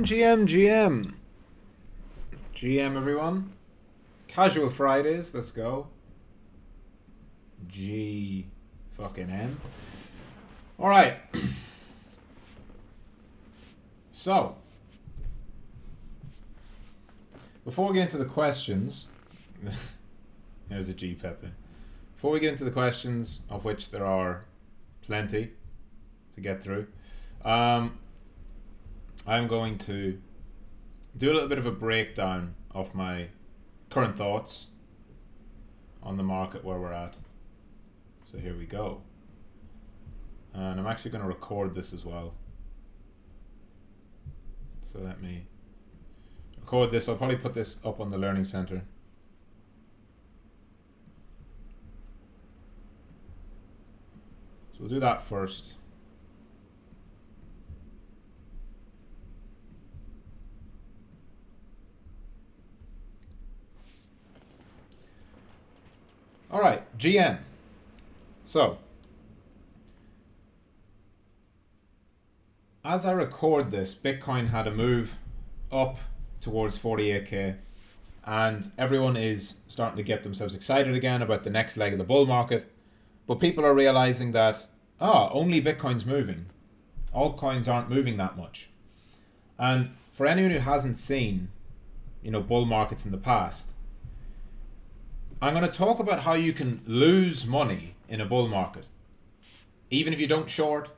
GM. GM, everyone. Casual Fridays, let's go. G fucking M. Alright. So, before we get into the questions, there's a G Pepe. Before we get into the questions, of which there are plenty to get through, I'm going to do a little bit of a breakdown of my current thoughts on the market where we're at. So here we go. And I'm actually going to record this as well. So let me record this. I'll probably put this up on the Learning Center. So we'll do that first. All right, GM. So, as I record this, Bitcoin had a move up towards 48k, and everyone is starting to get themselves excited again about the next leg of the bull market. But people are realizing that, only Bitcoin's moving. Altcoins aren't moving that much. And for anyone who hasn't seen, bull markets in the past, I'm going to talk about how you can lose money in a bull market. Even if you don't short,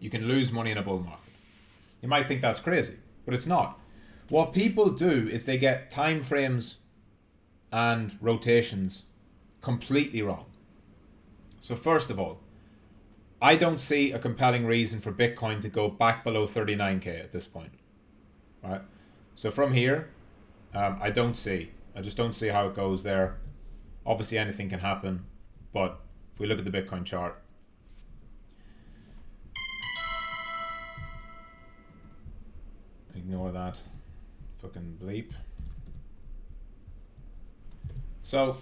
you can lose money in a bull market. You might think that's crazy, but it's not. What people do is they get time frames and rotations completely wrong. So first of all, I don't see a compelling reason for Bitcoin to go back below 39k at this point. Right? So from here, I just don't see how it goes there. Obviously anything can happen, but if we look at the Bitcoin chart, ignore that fucking bleep. So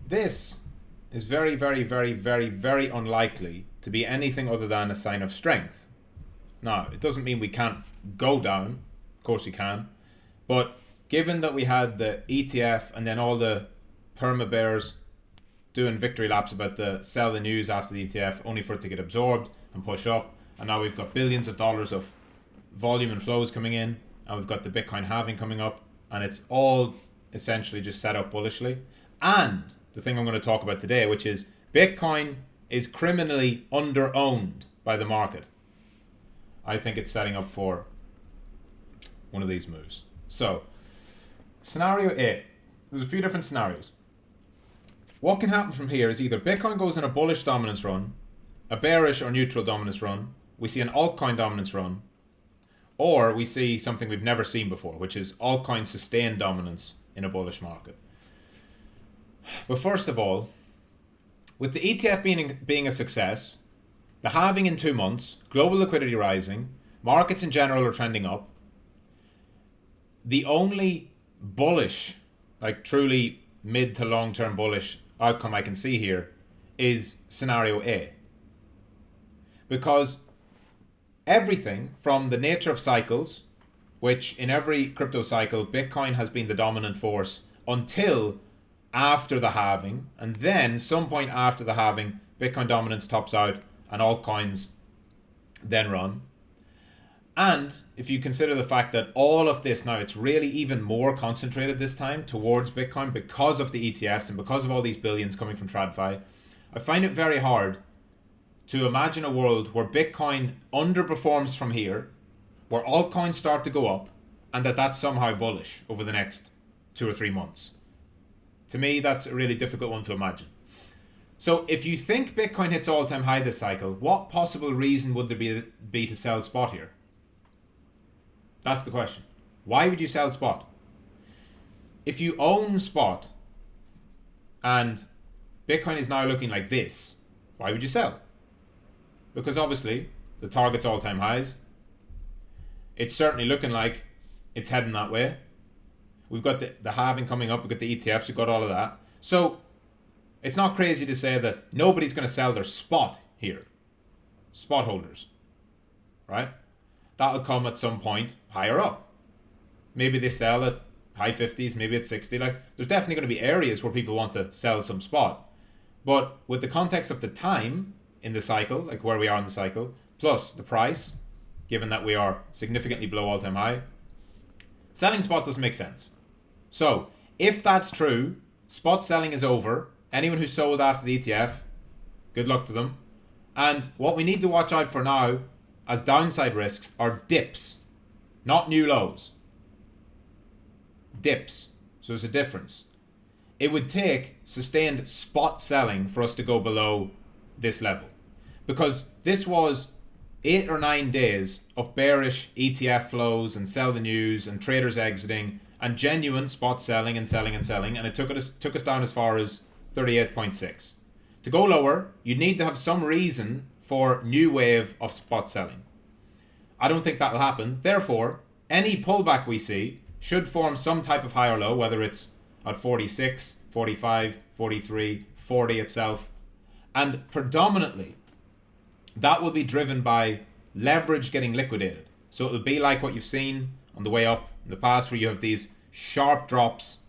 this is very, very, very, very, very unlikely to be anything other than a sign of strength. Now, it doesn't mean we can't go down. Of course we can. But given that we had the ETF and then all the perma bears doing victory laps about the sell the news after the ETF, only for it to get absorbed and push up, and now we've got billions of dollars of volume and flows coming in, and we've got the Bitcoin halving coming up, and it's all essentially just set up bullishly. And the thing I'm going to talk about today, which is Bitcoin is criminally under-owned by the market. I think it's setting up for one of these moves. So, Scenario A. There's a few different scenarios. What can happen from here is either Bitcoin goes in a bullish dominance run, a bearish or neutral dominance run, we see an altcoin dominance run, or we see something we've never seen before, which is altcoin sustained dominance in a bullish market. But first of all, with the ETF being a success, the halving in 2 months, global liquidity rising, markets in general are trending up, the only bullish, like truly mid to long term bullish outcome I can see here is scenario A. Because everything from the nature of cycles, which in every crypto cycle, Bitcoin has been the dominant force until after the halving, and then some point after the halving, Bitcoin dominance tops out and altcoins then run. And if you consider the fact that all of this now, it's really even more concentrated this time towards Bitcoin because of the ETFs and because of all these billions coming from TradFi, I find it very hard to imagine a world where Bitcoin underperforms from here, where altcoins start to go up, and that's somehow bullish over the next 2 or 3 months. To me, that's a really difficult one to imagine. So if you think Bitcoin hits all-time high this cycle, what possible reason would there be to sell spot here? That's the question. Why would you sell spot? If you own spot and Bitcoin is now looking like this, why would you sell? Because obviously the target's all-time highs. It's certainly looking like it's heading that way. We've got the halving coming up. We've got the ETFs. We've got all of that. So it's not crazy to say that nobody's going to sell their spot here. Spot holders. Right? that'll come at some point higher up. Maybe they sell at high 50s, maybe at 60. Like, there's definitely going to be areas where people want to sell some spot. But with the context of the time in the cycle, like where we are in the cycle, plus the price, given that we are significantly below all-time high, selling spot doesn't make sense. So, if that's true, spot selling is over. Anyone who sold after the ETF, good luck to them. And what we need to watch out for now as downside risks are dips, not new lows. Dips. So there's a difference. It would take sustained spot selling for us to go below this level, because this was 8 or 9 days of bearish ETF flows and sell the news and traders exiting and genuine spot selling and selling and selling, and it took us down as far as 38.6. To go lower, you'd need to have some reason for new wave of spot selling. I don't think that'll happen. Therefore, any pullback we see should form some type of higher low, whether it's at 46, 45, 43, 40 itself. And predominantly, that will be driven by leverage getting liquidated. So it'll be like what you've seen on the way up in the past, where you have these sharp drops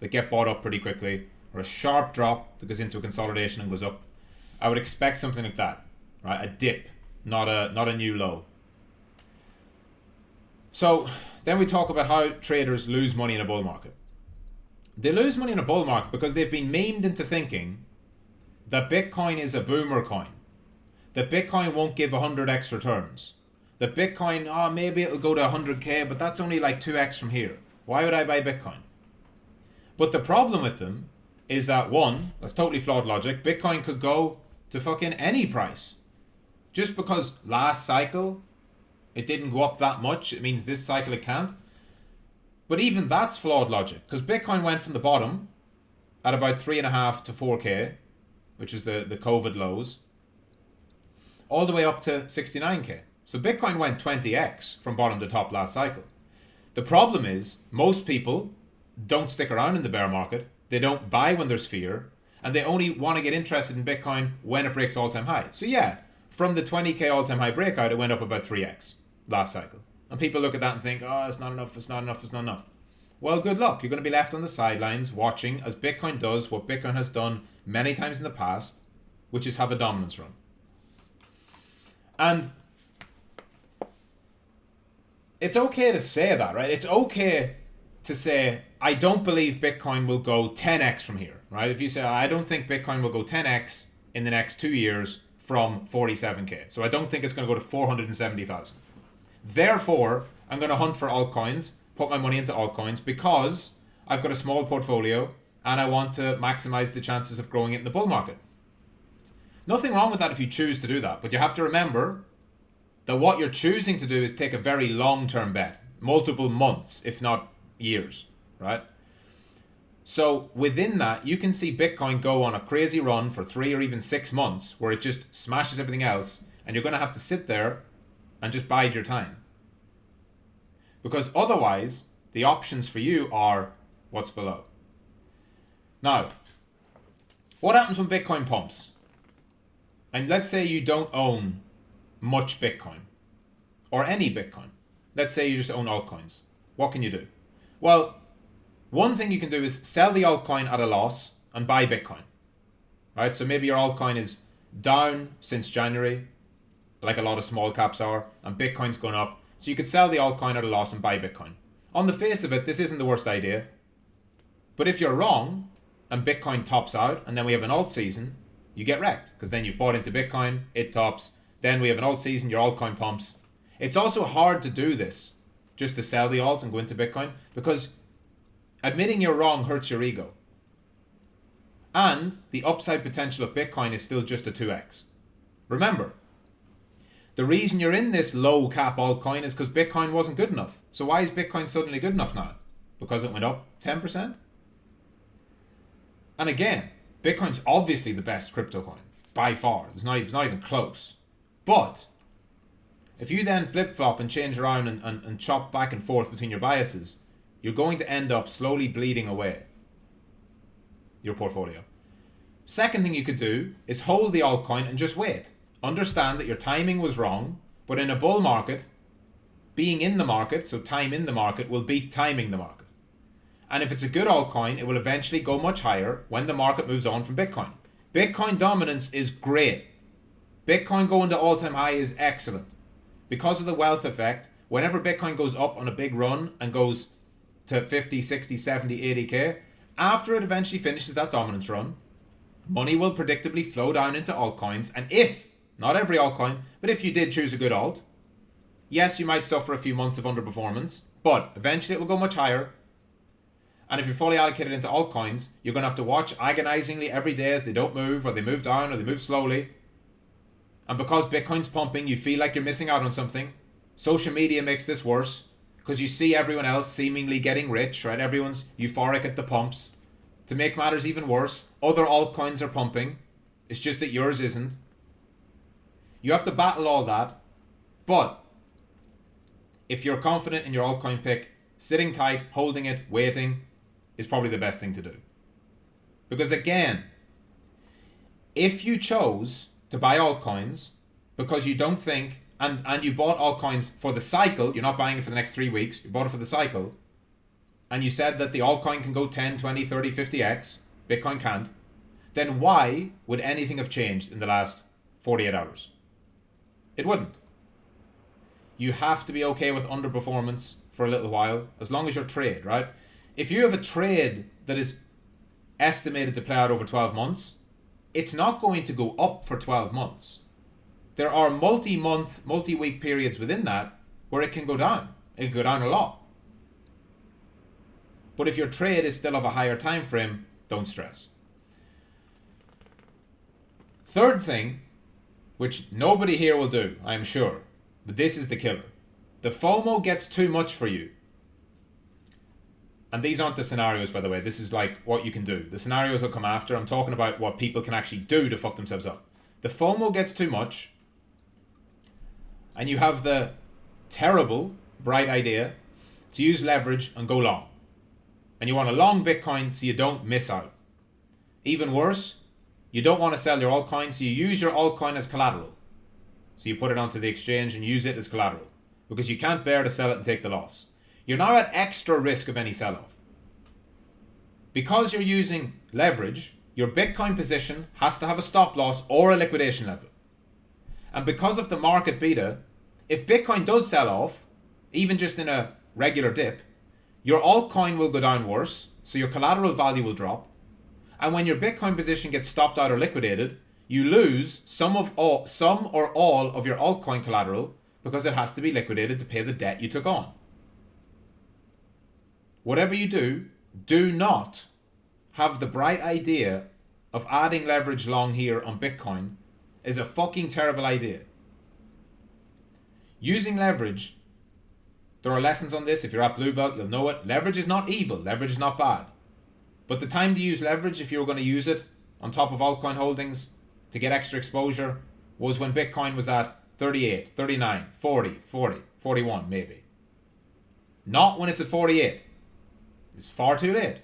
that get bought up pretty quickly, or a sharp drop that goes into a consolidation and goes up. I would expect something like that, right? A dip, not a new low. So then we talk about how traders lose money in a bull market. They lose money in a bull market because they've been memed into thinking that Bitcoin is a boomer coin, that Bitcoin won't give 100x returns, that Bitcoin, maybe it'll go to 100k, but that's only like 2x from here. Why would I buy Bitcoin? But the problem with them is that, one, that's totally flawed logic. Bitcoin could go to fucking any price. Just because last cycle it didn't go up that much, it means this cycle it can't. But even that's flawed logic, because Bitcoin went from the bottom at about 3.5 to 4k, which is the COVID lows, all the way up to 69k. So Bitcoin went 20x from bottom to top last cycle. The problem is most people don't stick around in the bear market. They don't buy when there's fear, and they only want to get interested in Bitcoin when it breaks all-time high. So yeah, from the 20k all-time high breakout, it went up about 3x last cycle. And people look at that and think, it's not enough, it's not enough, it's not enough. Well, good luck. You're going to be left on the sidelines watching as Bitcoin does what Bitcoin has done many times in the past, which is have a dominance run. And it's okay to say that, right? It's okay to say, I don't believe Bitcoin will go 10x from here, right? If you say, I don't think Bitcoin will go 10x in the next 2 years from 47k. So I don't think it's going to go to 470,000. Therefore, I'm going to hunt for altcoins, put my money into altcoins, because I've got a small portfolio and I want to maximize the chances of growing it in the bull market. Nothing wrong with that if you choose to do that, but you have to remember that what you're choosing to do is take a very long-term bet, multiple months, if not years, right? So within that, you can see Bitcoin go on a crazy run for 3 or even 6 months where it just smashes everything else, and you're going to have to sit there and just bide your time. Because otherwise, the options for you are what's below. Now, what happens when Bitcoin pumps? And let's say you don't own much Bitcoin, or any Bitcoin. Let's say you just own altcoins. What can you do? Well, one thing you can do is sell the altcoin at a loss and buy Bitcoin. Right? So maybe your altcoin is down since January, like a lot of small caps are, and Bitcoin's gone up. So you could sell the altcoin at a loss and buy Bitcoin. On the face of it, this isn't the worst idea. But if you're wrong, and Bitcoin tops out, and then we have an alt season, you get wrecked. Because then you've bought into Bitcoin, it tops, then we have an alt season, your altcoin pumps. It's also hard to do this, just to sell the alt and go into Bitcoin, because admitting you're wrong hurts your ego. And the upside potential of Bitcoin is still just a 2x. Remember, the reason you're in this low cap altcoin is because Bitcoin wasn't good enough. So why is Bitcoin suddenly good enough now? Because it went up 10%? And again, Bitcoin's obviously the best crypto coin, by far. It's not even close. But if you then flip-flop and change around and chop back and forth between your biases, you're going to end up slowly bleeding away your portfolio. Second thing you could do is hold the altcoin and just wait. Understand that your timing was wrong, but in a bull market, being in the market, so time in the market, will beat timing the market. And if it's a good altcoin, it will eventually go much higher when the market moves on from Bitcoin. Bitcoin dominance is great. Bitcoin going to all-time high is excellent. Because of the wealth effect, whenever Bitcoin goes up on a big run and goes to 50, 60, 70, 80k, after it eventually finishes that dominance run, money will predictably flow down into altcoins. And if, not every altcoin, but if you did choose a good alt, yes, you might suffer a few months of underperformance, but eventually it will go much higher. And if you're fully allocated into altcoins, you're going to have to watch agonizingly every day as they don't move, or they move down, or they move slowly. And because Bitcoin's pumping, you feel like you're missing out on something. Social media makes this worse because you see everyone else seemingly getting rich, right? Everyone's euphoric at the pumps. To make matters even worse, other altcoins are pumping. It's just that yours isn't. You have to battle all that. But if you're confident in your altcoin pick, sitting tight, holding it, waiting is probably the best thing to do. Because again, if you chose to buy altcoins because you don't think, and you bought altcoins for the cycle, you're not buying it for the next 3 weeks, you bought it for the cycle, and you said that the altcoin can go 10, 20, 30, 50x, Bitcoin can't, then why would anything have changed in the last 48 hours? It wouldn't. You have to be okay with underperformance for a little while, as long as your trade, right? If you have a trade that is estimated to play out over 12 months, it's not going to go up for 12 months. There are multi-month, multi-week periods within that where it can go down. It can go down a lot. But if your trade is still of a higher time frame, don't stress. Third thing, which nobody here will do, I am sure, but this is the killer. The FOMO gets too much for you. And these aren't the scenarios, by the way. This is like what you can do. The scenarios will come after. I'm talking about what people can actually do to fuck themselves up. The FOMO gets too much, and you have the terrible, bright idea to use leverage and go long. And you want a long Bitcoin so you don't miss out. Even worse, you don't want to sell your altcoin, so you use your altcoin as collateral. So you put it onto the exchange and use it as collateral, because you can't bear to sell it and take the loss. You're now at extra risk of any sell-off. Because you're using leverage, your Bitcoin position has to have a stop loss or a liquidation level. And because of the market beta, if Bitcoin does sell off, even just in a regular dip, your altcoin will go down worse, so your collateral value will drop. And when your Bitcoin position gets stopped out or liquidated, you lose some or all of your altcoin collateral because it has to be liquidated to pay the debt you took on. Whatever you do, do not have the bright idea of adding leverage long here on Bitcoin is a fucking terrible idea. Using leverage, there are lessons on this. If you're at Blue Belt, you'll know it. Leverage is not evil. Leverage is not bad. But the time to use leverage, if you were going to use it on top of altcoin holdings to get extra exposure, was when Bitcoin was at 38, 39, 40, 41 maybe. Not when it's at 48. It's far too late.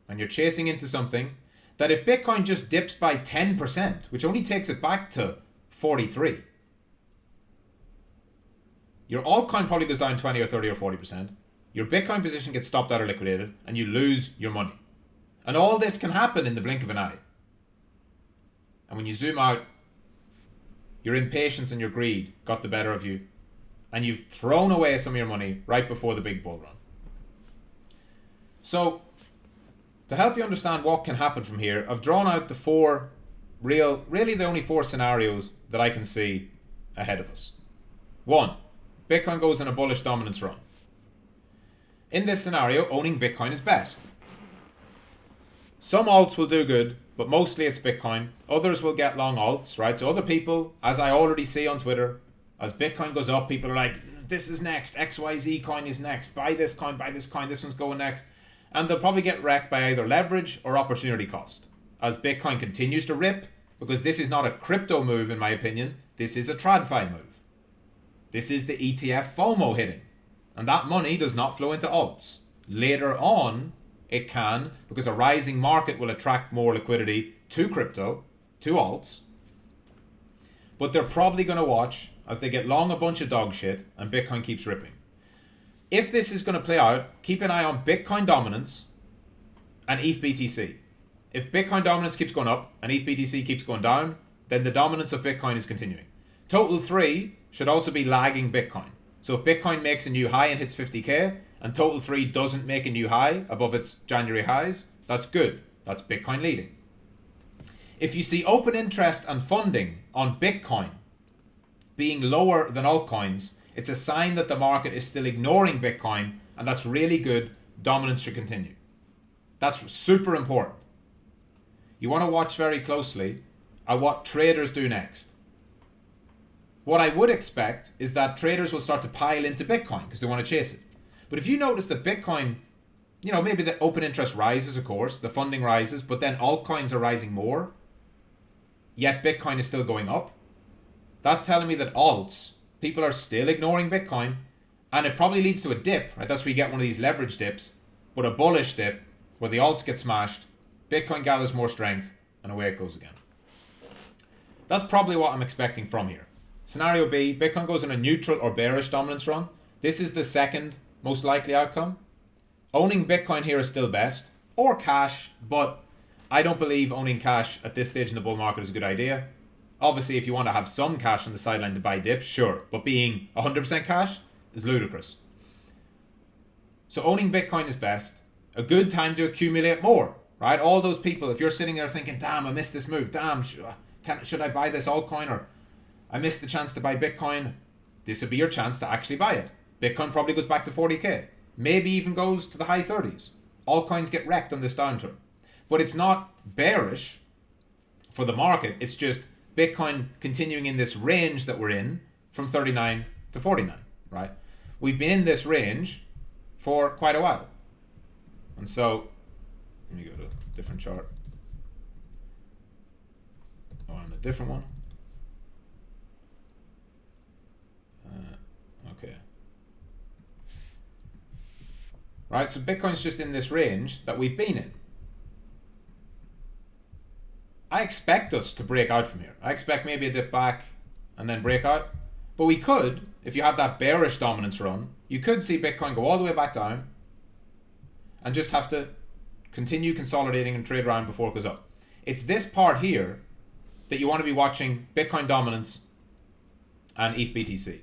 And you're chasing into something that if Bitcoin just dips by 10%, which only takes it back to 43, your altcoin probably goes down 20 or 30 or 40%. Your Bitcoin position gets stopped out or liquidated, and you lose your money. And all this can happen in the blink of an eye. And when you zoom out, your impatience and your greed got the better of you, and you've thrown away some of your money right before the big bull run. So, to help you understand what can happen from here, I've drawn out the really the only four scenarios that I can see ahead of us. 1. Bitcoin goes in a bullish dominance run. In this scenario, owning Bitcoin is best. Some alts will do good, but mostly it's Bitcoin. Others will get long alts, right? So other people, as I already see on Twitter, as Bitcoin goes up, people are like, this is next, XYZ coin is next, buy this coin, this one's going next. And they'll probably get wrecked by either leverage or opportunity cost. As Bitcoin continues to rip, because this is not a crypto move in my opinion, this is a TradFi move. This is the ETF FOMO hitting. And that money does not flow into alts. Later on, it can, because a rising market will attract more liquidity to crypto, to alts. But they're probably going to watch as they get long a bunch of dog shit and Bitcoin keeps ripping. If this is going to play out, keep an eye on Bitcoin dominance and ETH BTC. If Bitcoin dominance keeps going up and ETH BTC keeps going down, then the dominance of Bitcoin is continuing. Total 3 should also be lagging Bitcoin. So if Bitcoin makes a new high and hits 50k and Total 3 doesn't make a new high above its January highs, that's good. That's Bitcoin leading. If you see open interest and funding on Bitcoin being lower than altcoins, it's a sign that the market is still ignoring Bitcoin, and that's really good. Dominance should continue. That's super important. You want to watch very closely at what traders do next. What I would expect is that traders will start to pile into Bitcoin because they want to chase it. But if you notice that Bitcoin, maybe the open interest rises, of course, the funding rises, but then altcoins are rising more, yet Bitcoin is still going up, that's telling me that alts, people are still ignoring Bitcoin, and it probably leads to a dip, right? That's where you get one of these leverage dips, but a bullish dip where the alts get smashed, Bitcoin gathers more strength, and away it goes again. That's probably what I'm expecting from here. Scenario B, Bitcoin goes in a neutral or bearish dominance run. This is the second most likely outcome. Owning Bitcoin here is still best, or cash, but I don't believe owning cash at this stage in the bull market is a good idea. Obviously, if you want to have some cash on the sideline to buy dips, sure, but being 100% cash is ludicrous. So owning Bitcoin is best. A good time to accumulate more, right? All those people, if you're sitting there thinking, damn, I missed this move, damn, should I buy this altcoin, or I missed the chance to buy Bitcoin, this would be your chance to actually buy it. Bitcoin probably goes back to 40k, maybe even goes to the high 30s. Altcoins get wrecked on this downturn. But it's not bearish for the market, it's just Bitcoin continuing in this range that we're in from 39 to 49, right? We've been in this range for quite a while. And so, let me go to a different chart. Oh, on a different one. Okay. Right, so Bitcoin's just in this range that we've been in. I expect us to break out from here. I expect maybe a dip back and then break out. But we could, if you have that bearish dominance run, you could see Bitcoin go all the way back down and just have to continue consolidating and trade around before it goes up. It's this part here that you want to be watching Bitcoin dominance and ETH BTC.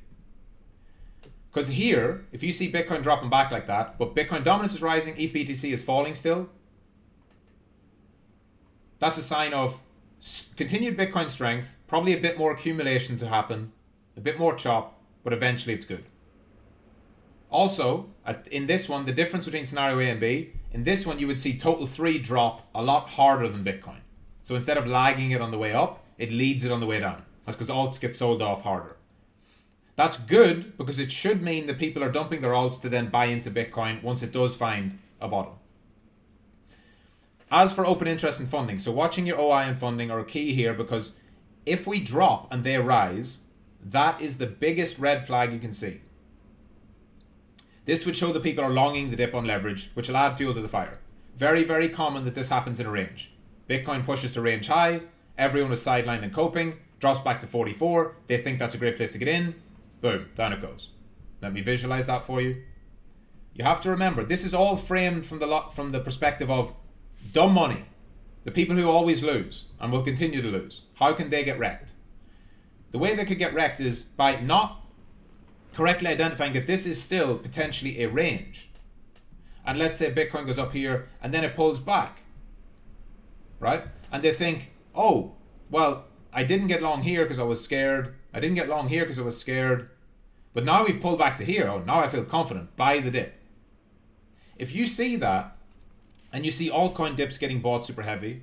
Because here, if you see Bitcoin dropping back like that, but Bitcoin dominance is rising, ETH BTC is falling still, that's a sign of continued Bitcoin strength, probably a bit more accumulation to happen, a bit more chop, but eventually it's good. Also, in this one, the difference between scenario A and B, in this one you would see total 3 drop a lot harder than Bitcoin. So instead of lagging it on the way up, it leads it on the way down. That's because alts get sold off harder. That's good because it should mean that people are dumping their alts to then buy into Bitcoin once it does find a bottom. As for open interest and funding, so watching your OI and funding are key here because if we drop and they rise, that is the biggest red flag you can see. This would show that people are longing the dip on leverage, which will add fuel to the fire. Very, very common that this happens in a range. Bitcoin pushes to range high, everyone is sidelined and coping, drops back to 44, they think that's a great place to get in, boom, down it goes. Let me visualize that for you. You have to remember, this is all framed from the perspective of dumb money, the people who always lose and will continue to lose. How can they get wrecked? The way they could get wrecked is by not correctly identifying that this is still potentially a range. And let's say Bitcoin goes up here and then it pulls back, right? And they think, oh, well, I didn't get long here because I was scared. I didn't get long here because I was scared. But now we've pulled back to here. Oh, now I feel confident. Buy the dip. If you see that, and you see altcoin dips getting bought super heavy,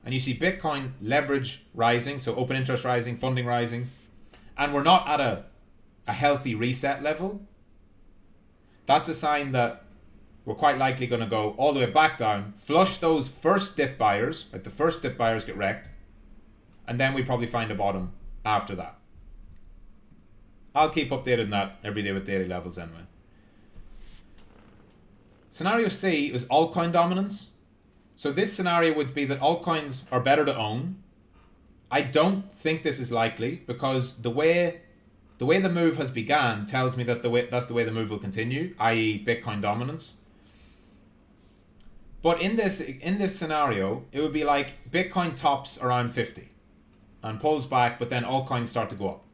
and you see Bitcoin leverage rising, so open interest rising, funding rising, and we're not at a healthy reset level, that's a sign that we're quite likely going to go all the way back down, flush those first dip buyers, like the first dip buyers get wrecked, and then we probably find a bottom after that. I'll keep updated on that every day with daily levels anyway. Scenario C is altcoin dominance. So this scenario would be that altcoins are better to own. I don't think this is likely because the way The way the move has began tells me that that's the way the move will continue, i.e. Bitcoin dominance. But in this scenario, it would be like Bitcoin tops around 50 and pulls back, but then altcoins start to go up.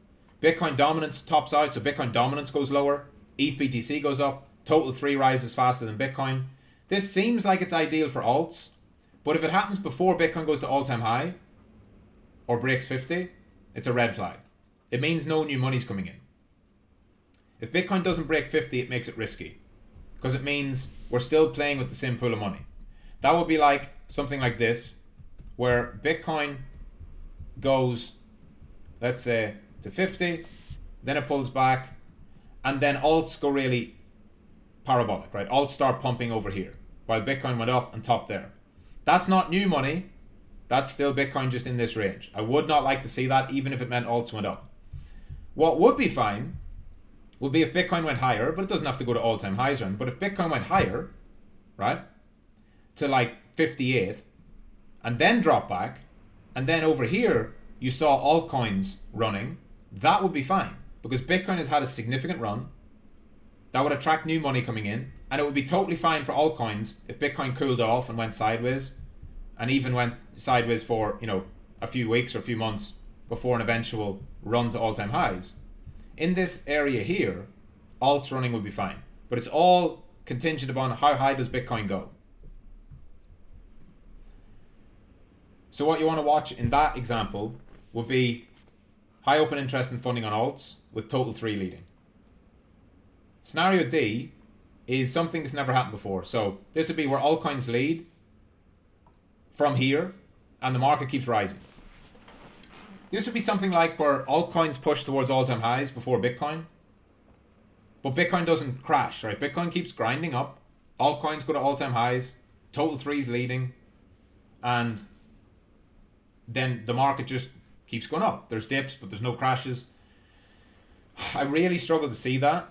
Bitcoin dominance tops out, so Bitcoin dominance goes lower, ETH BTC goes up, total 3 rises faster than Bitcoin. This seems like it's ideal for alts, but if it happens before Bitcoin goes to all-time high or breaks 50, it's a red flag. It means no new money's coming in. If Bitcoin doesn't break 50, it makes it risky because it means we're still playing with the same pool of money. That would be like something like this, where Bitcoin goes, let's say, to 50, then it pulls back, and then alts go really parabolic, right? Alts start pumping over here, while Bitcoin went up and topped there. That's not new money. That's still Bitcoin just in this range. I would not like to see that, even if it meant alts went up. What would be fine would be if Bitcoin went higher, but it doesn't have to go to all-time highs, but if Bitcoin went higher, right, to like 58, and then drop back, and then over here you saw altcoins running, that would be fine, because Bitcoin has had a significant run. That would attract new money coming in, and it would be totally fine for altcoins if Bitcoin cooled off and went sideways, and even went sideways for, a few weeks or a few months before an eventual run to all-time highs. In this area here, alts running would be fine, but it's all contingent upon how high does Bitcoin go. So what you want to watch in that example would be high open interest and funding on alts with total 3 leading. Scenario D is something that's never happened before. So this would be where altcoins lead from here and the market keeps rising. This would be something like where altcoins push towards all-time highs before Bitcoin, but Bitcoin doesn't crash, right? Bitcoin keeps grinding up, altcoins go to all-time highs, total 3's leading, and then the market just keeps going up. There's dips, but there's no crashes. I really struggle to see that.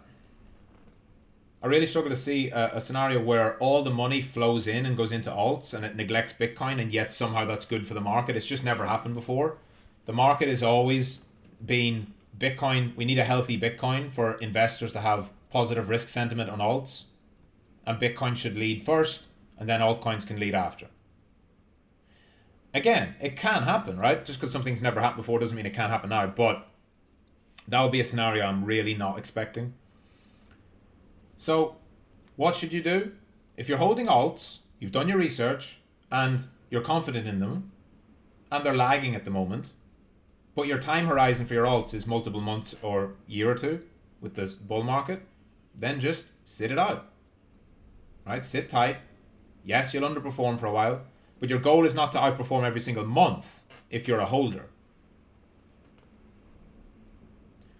I really struggle to see a scenario where all the money flows in and goes into alts and it neglects Bitcoin, and yet somehow that's good for the market. It's just never happened before. The market has always been Bitcoin. We need a healthy Bitcoin for investors to have positive risk sentiment on alts, and Bitcoin should lead first, and then altcoins can lead after. Again, it can happen, right? Just because something's never happened before doesn't mean it can't happen now, but that would be a scenario I'm really not expecting. So what should you do? If you're holding alts, you've done your research and you're confident in them, and they're lagging at the moment, but your time horizon for your alts is multiple months or year or two with this bull market, then just sit it out, right? Sit tight. Yes, you'll underperform for a while, but your goal is not to outperform every single month if you're a holder.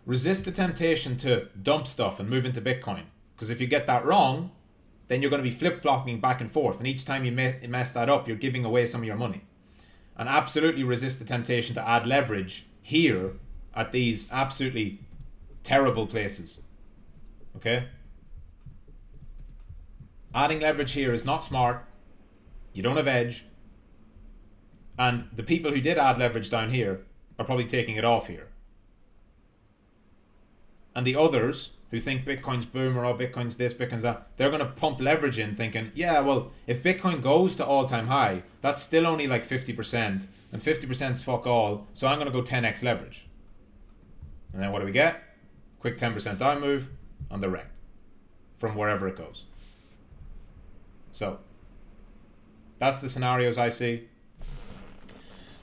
Resist the temptation to dump stuff and move into Bitcoin, because if you get that wrong, then you're going to be flip-flopping back and forth, and each time you mess that up, you're giving away some of your money. And absolutely resist the temptation to add leverage here at these absolutely terrible places. Okay? Adding leverage here is not smart. You don't have edge. And the people who did add leverage down here are probably taking it off here. And the others who think Bitcoin's boom or Bitcoin's this, Bitcoin's that, they're going to pump leverage in thinking, yeah, well, if Bitcoin goes to all-time high, that's still only like 50%, and 50% is fuck all, so I'm going to go 10x leverage. And then what do we get? Quick 10% down move on the wreck from wherever it goes. So that's the scenarios I see.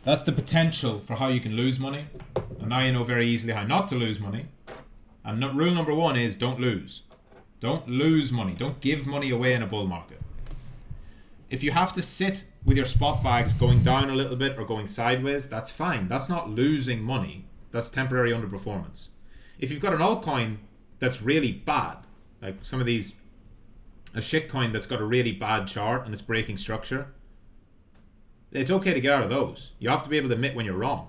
That's the potential for how you can lose money. And now you know very easily how not to lose money. And rule number 1 is don't lose. Don't lose money. Don't give money away in a bull market. If you have to sit with your spot bags going down a little bit or going sideways, that's fine. That's not losing money. That's temporary underperformance. If you've got an altcoin that's really bad, like some of these, a shitcoin that's got a really bad chart and it's breaking structure, it's okay to get out of those. You have to be able to admit when you're wrong.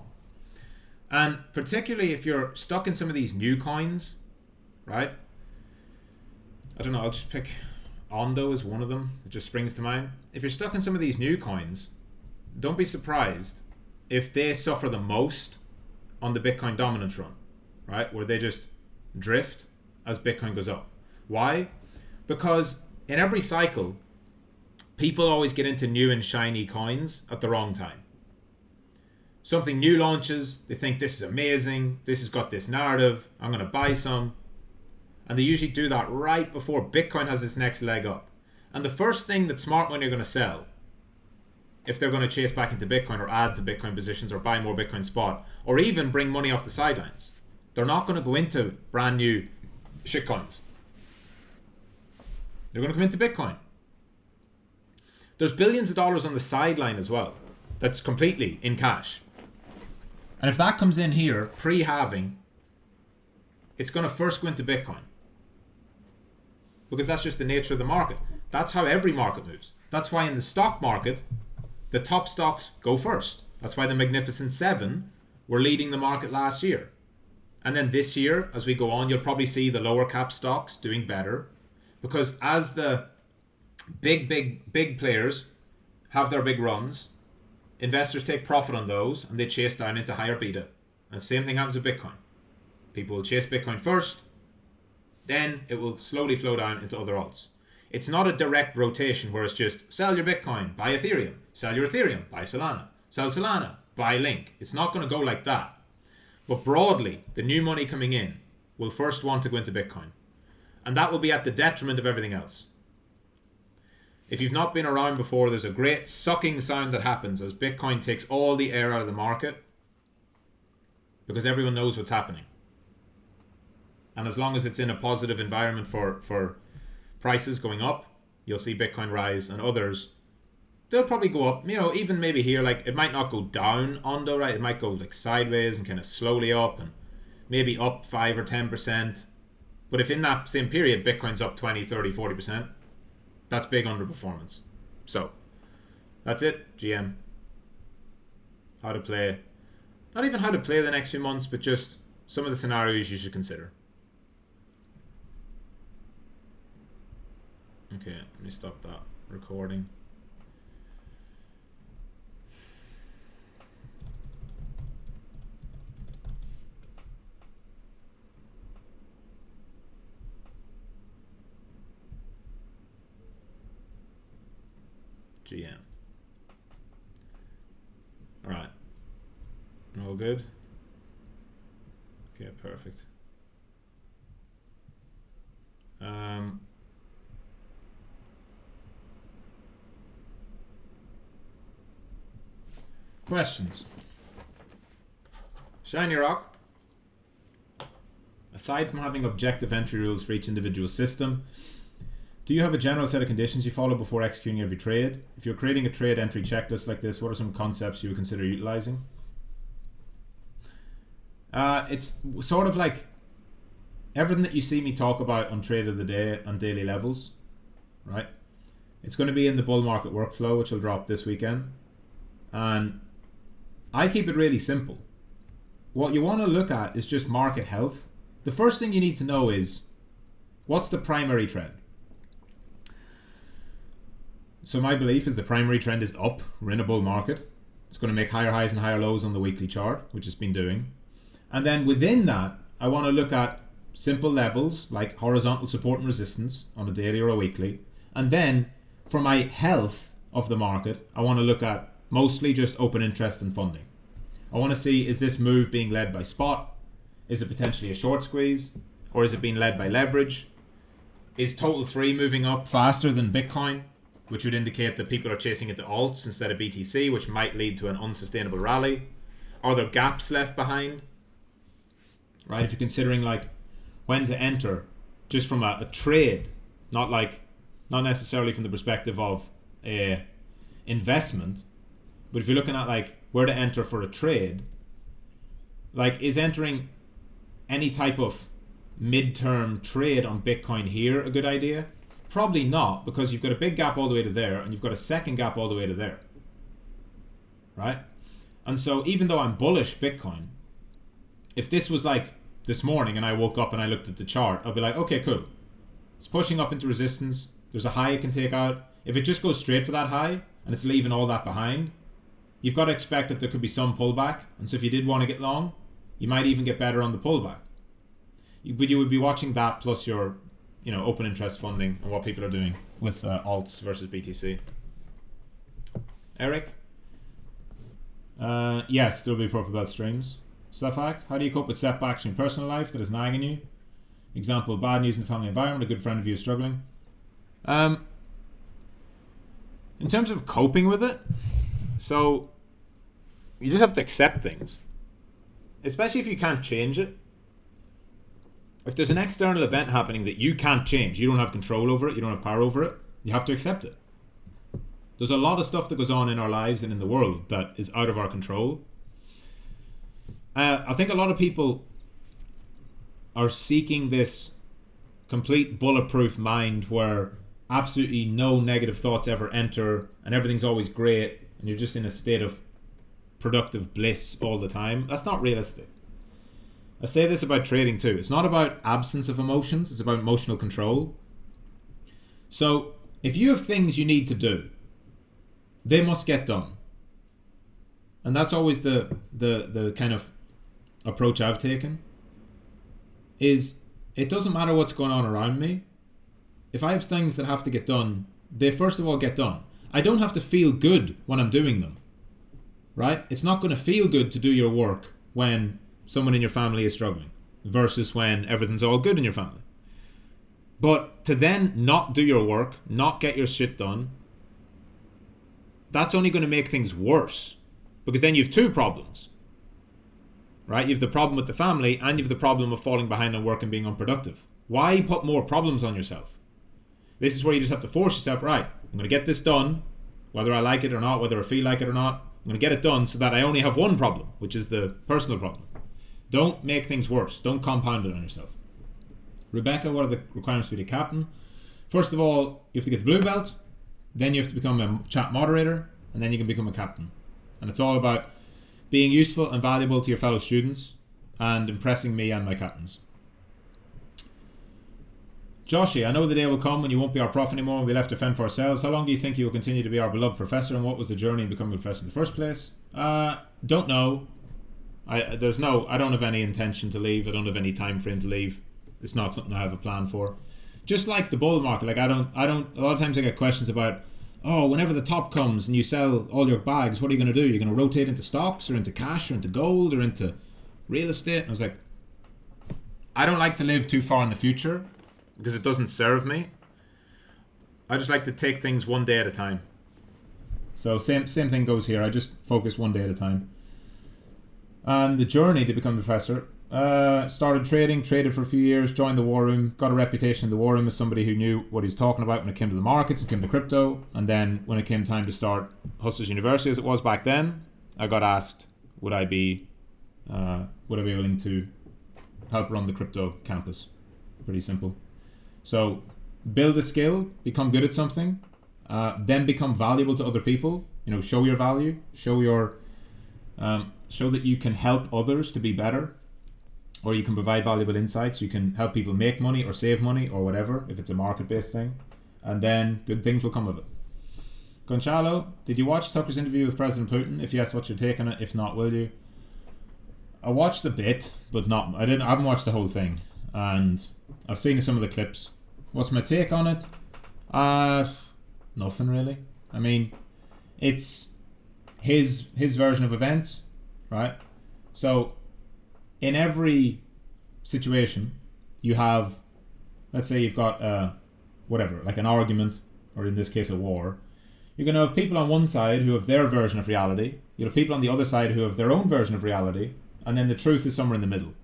And particularly if you're stuck in some of these new coins, right? I don't know, I'll just pick Ondo as one of them. It just springs to mind. If you're stuck in some of these new coins, don't be surprised if they suffer the most on the Bitcoin dominance run. right? Where they just drift as Bitcoin goes up. Why? Because in every cycle, people always get into new and shiny coins at the wrong time. Something new launches, they think this is amazing, this has got this narrative, I'm going to buy some. And they usually do that right before Bitcoin has its next leg up. And the first thing that smart money are going to sell, if they're going to chase back into Bitcoin or add to Bitcoin positions or buy more Bitcoin spot, or even bring money off the sidelines, they're not going to go into brand new shitcoins. They're going to come into Bitcoin. There's billions of dollars on the sideline as well. That's completely in cash. And if that comes in here, pre-halving, it's going to first go into Bitcoin. Because that's just the nature of the market. That's how every market moves. That's why in the stock market, the top stocks go first. That's why the Magnificent Seven were leading the market last year. And then this year, as we go on, you'll probably see the lower cap stocks doing better. Because as the big players have their big runs, investors take profit on those and they chase down into higher beta. And the same thing happens with Bitcoin. People will chase Bitcoin first, then it will slowly flow down into other alts. It's not a direct rotation where it's just sell your Bitcoin, buy Ethereum, sell your Ethereum, buy Solana, sell Solana, buy Link. It's not going to go like that. But broadly, the new money coming in will first want to go into Bitcoin. And that will be at the detriment of everything else. If you've not been around before, there's a great sucking sound that happens as Bitcoin takes all the air out of the market because everyone knows what's happening. And as long as it's in a positive environment for prices going up, you'll see Bitcoin rise, and others, they'll probably go up, even maybe here, like it might not go down right? It might go like sideways and kind of slowly up and maybe up 5 or 10%. But if in that same period, Bitcoin's up 20, 30, 40%, that's big underperformance. So that's it, GM. How to play, not even how to play the next few months, but just some of the scenarios you should consider. Okay, let me stop that recording. GM. All right. All good? Okay, perfect. Questions? Shiny Rock. Aside from having objective entry rules for each individual system, do you have a general set of conditions you follow before executing every trade? If you're creating a trade entry checklist like this, what are some concepts you would consider utilizing? It's sort of like everything that you see me talk about on Trade of the Day on daily levels, right? It's going to be in the bull market workflow, which will drop this weekend. And I keep it really simple. What you want to look at is just market health. The first thing you need to know is, what's the primary trend? So my belief is the primary trend is up. We're in a bull market. It's going to make higher highs and higher lows on the weekly chart, which it's been doing. And then within that, I want to look at simple levels like horizontal support and resistance on a daily or a weekly. And then for my health of the market, I want to look at mostly just open interest and funding. I want to see, is this move being led by spot? Is it potentially a short squeeze? Or is it being led by leverage? Is total 3 moving up faster than Bitcoin, which would indicate that people are chasing into alts instead of BTC, which might lead to an unsustainable rally? Are there gaps left behind? Right, if you're considering like when to enter, just from a trade, not necessarily from the perspective of a investment, but if you're looking at like where to enter for a trade, like is entering any type of midterm trade on Bitcoin here a good idea? Probably not, because you've got a big gap all the way to there and you've got a second gap all the way to there, right? And so even though I'm bullish Bitcoin, if this was like this morning and I woke up and I looked at the chart, I'll be like, okay, cool, it's pushing up into resistance, there's a high it can take out. If it just goes straight for that high and it's leaving all that behind, you've got to expect that there could be some pullback. And so if you did want to get long, you might even get better on the pullback. but you would be watching that plus your, open interest funding and what people are doing with alts versus BTC. Eric? Yes, there will be purple belt streams. Safak, how do you cope with setbacks in your personal life that is nagging you? Example, bad news in the family environment, a good friend of you is struggling. In terms of coping with it, so you just have to accept things. Especially if you can't change it. If there's an external event happening that you can't change, you don't have control over it, you don't have power over it, you have to accept it. There's a lot of stuff that goes on in our lives and in the world that is out of our control. I think a lot of people are seeking this complete bulletproof mind where absolutely no negative thoughts ever enter and everything's always great and you're just in a state of productive bliss all the time. That's not realistic. I say this about trading too. It's not about absence of emotions, it's about emotional control. So if you have things you need to do, they must get done. And that's always the kind of approach I've taken. Is it doesn't matter what's going on around me. If I have things that have to get done, they first of all get done. I don't have to feel good when I'm doing them. Right? It's not going to feel good to do your work when someone in your family is struggling versus when everything's all good in your family. But to then not do your work, not get your shit done, that's only going to make things worse, because then you have two problems. Right? You have the problem with the family and you have the problem of falling behind on work and being unproductive. Why put more problems on yourself? This is where you just have to force yourself, right, I'm going to get this done, whether I like it or not, whether I feel like it or not. I'm going to get it done so that I only have one problem, which is the personal problem. Don't make things worse. Don't compound it on yourself. Rebecca, what are the requirements to be the captain? First of all, you have to get the blue belt, then you have to become a chat moderator, and then you can become a captain. And it's all about being useful and valuable to your fellow students and impressing me and my captains. Joshi, I know the day will come when you won't be our prof anymore and we'll have to fend for ourselves. How long do you think you will continue to be our beloved professor, and what was the journey in becoming a professor in the first place? Don't know. I don't have any intention to leave. I don't have any time frame to leave. It's not something I have a plan for. Just like the bull market, like I don't a lot of times I get questions about, whenever the top comes and you sell all your bags, what are you going to do? You're going to rotate into stocks or into cash or into gold or into real estate? And I was like, I don't like to live too far in the future because it doesn't serve me. I just like to take things one day at a time. So same thing goes here. I just focus one day at a time. And the journey to become a professor, started trading, traded for a few years, joined the war room, got a reputation in the war room as somebody who knew what he was talking about when it came to the markets, it came to crypto. And then when it came time to start Hustlers University as it was back then, I got asked, would I be willing to help run the crypto campus? Pretty simple. So build a skill, become good at something, then become valuable to other people. Show your value, show that you can help others to be better, or you can provide valuable insights. You can help people make money or save money or whatever, if it's a market-based thing, and then good things will come of it. Gonzalo, did you watch Tucker's interview with President Putin? If yes, what's your take on it? If not, will you? I watched a bit, but I haven't watched the whole thing, and I've seen some of the clips. What's my take on it? Nothing really. I mean, it's his version of events, right? So in every situation you have, let's say you've got like an argument, or in this case a war. You're going to have people on one side who have their version of reality, you'll have people on the other side who have their own version of reality, and then the truth is somewhere in the middle.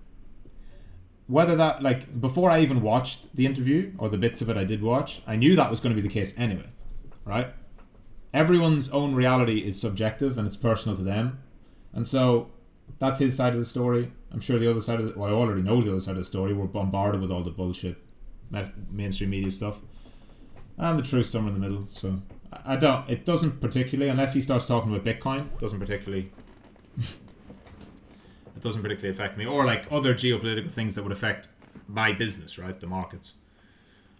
Whether that, like, before I even watched the interview, or the bits of it I did watch, I knew that was going to be the case anyway, right? Everyone's own reality is subjective and it's personal to them. And so that's his side of the story. I'm sure the other side of I already know the other side of the story. We're bombarded with all the bullshit mainstream media stuff. And the truth's somewhere in the middle. So it doesn't particularly, unless he starts talking about Bitcoin, it doesn't particularly affect me. Or like other geopolitical things that would affect my business, right? The markets.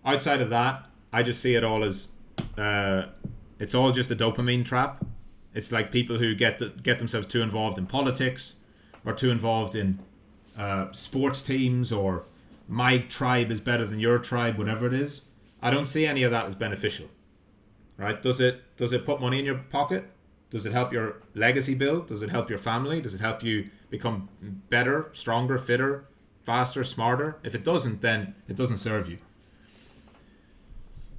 Outside of that, I just see it all as it's all just a dopamine trap. It's like people who get themselves too involved in politics, or too involved in sports teams, or my tribe is better than your tribe, whatever it is. I don't see any of that as beneficial, right? Does it put money in your pocket? Does it help your legacy build? Does it help your family? Does it help you become better, stronger, fitter, faster, smarter? If it doesn't, then it doesn't serve you.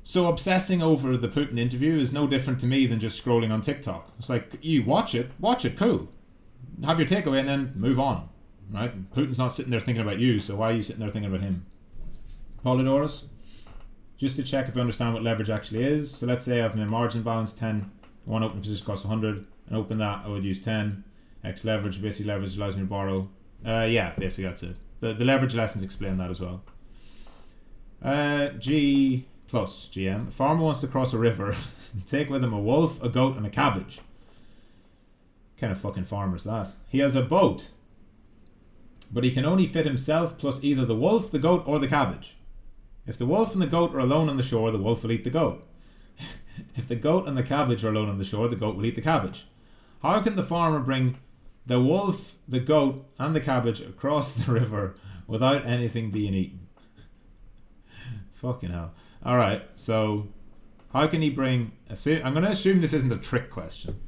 So obsessing over the Putin interview is no different to me than just scrolling on TikTok. It's like, you watch it, cool. Have your takeaway and then move on, right? Putin's not sitting there thinking about you, so why are you sitting there thinking about him? Polydorus, just to check if I understand what leverage actually is. So let's say I have my margin balance 10, one open position costs 100, and open that I would use 10. X leverage, basically leverage allows me to borrow. Yeah, basically that's it. The leverage lessons explain that as well. G plus GM. A farmer wants to cross a river and take with him a wolf, a goat, and a cabbage. What kind of fucking farmer is that? He has a boat, but he can only fit himself plus either the wolf, the goat, or the cabbage. If the wolf and the goat are alone on the shore, the wolf will eat the goat. If the goat and the cabbage are alone on the shore, the goat will eat the cabbage. How can the farmer bring the wolf, the goat, and the cabbage across the river without anything being eaten? Fucking hell. Alright, so how can he bring... I'm going to assume this isn't a trick question.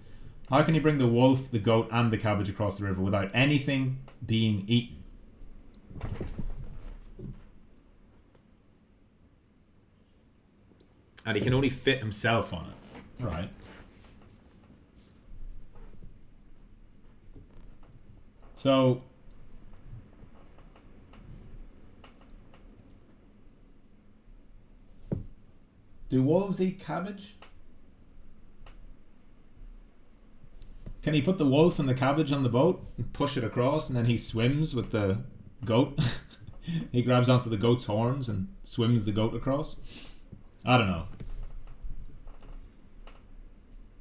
How can he bring the wolf, the goat, and the cabbage across the river without anything being eaten? And he can only fit himself on it. Right. So... do wolves eat cabbage? Can he put the wolf and the cabbage on the boat and push it across, and then he swims with the goat? He grabs onto the goat's horns and swims the goat across? I don't know.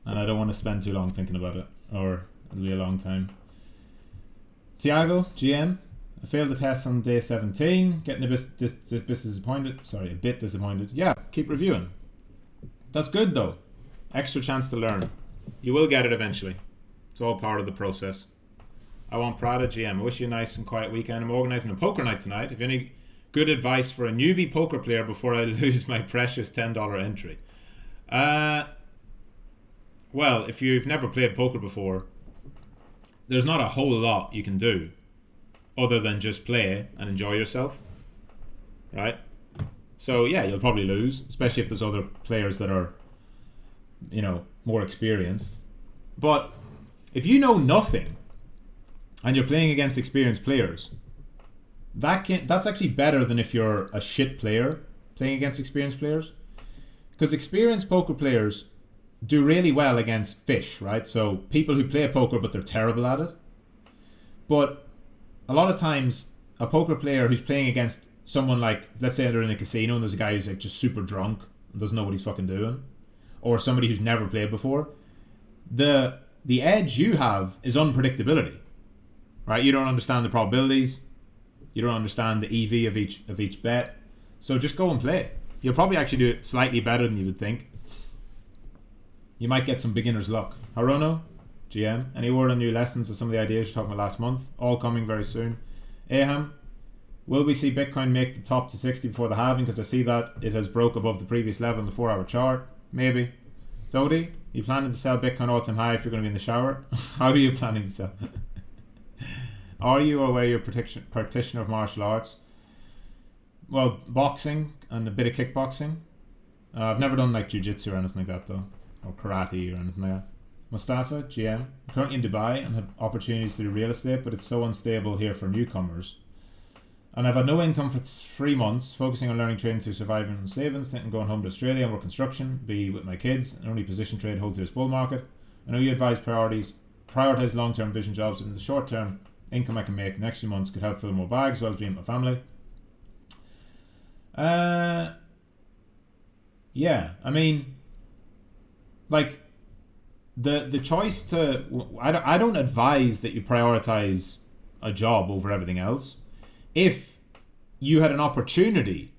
And I don't want to spend too long thinking about it, or it'll be a long time. Tiago, GM. I failed the test on day 17, getting a bit disappointed. Sorry, a bit disappointed. Yeah, keep reviewing. That's good though. Extra chance to learn. You will get it eventually. It's all part of the process. I want Prada, GM. I wish you a nice and quiet weekend. I'm organising a poker night tonight. If you have any good advice for a newbie poker player before I lose my precious $10 entry. Well, if you've never played poker before, there's not a whole lot you can do other than just play and enjoy yourself, right? So yeah, you'll probably lose, especially if there's other players that are, you know, more experienced. But if you know nothing and you're playing against experienced players, that's actually better than if you're a shit player playing against experienced players. Because experienced poker players do really well against fish, right? So people who play poker but they're terrible at it. But a lot of times a poker player who's playing against someone like, let's say they're in a casino and there's a guy who's like just super drunk and doesn't know what he's fucking doing, or somebody who's never played before, the edge you have is unpredictability, right? You don't understand the probabilities, you don't understand the EV of each bet, so just go and play. You'll probably actually do it slightly better than you would think. You might get some beginner's luck. Harono, GM, any word on new lessons or some of the ideas you're talking about last month? All coming very soon. Aham, will we see Bitcoin make the top to 60 before the halving? Because I see that it has broke above the previous level in the 4-hour chart. Maybe. Dodie, you planning to sell Bitcoin all-time high if you're going to be in the shower? How are you planning to sell? Are you or were you a practitioner of martial arts? Well, boxing and a bit of kickboxing. I've never done like jiu-jitsu or anything like that though. Or karate or anything like that. Mustafa, GM. I'm currently in Dubai and have opportunities to do real estate, but it's so unstable here for newcomers. And I've had no income for 3 months, focusing on learning trading through surviving and savings, thinking going home to Australia and work construction, be with my kids, and only position trade hold through this bull market. I know you advise prioritize long-term vision jobs, but in the short term, income I can make in the next few months could help fill more bags as well as being with my family. Yeah, I mean, like, the choice to... I don't advise that you prioritize a job over everything else. If you had an opportunity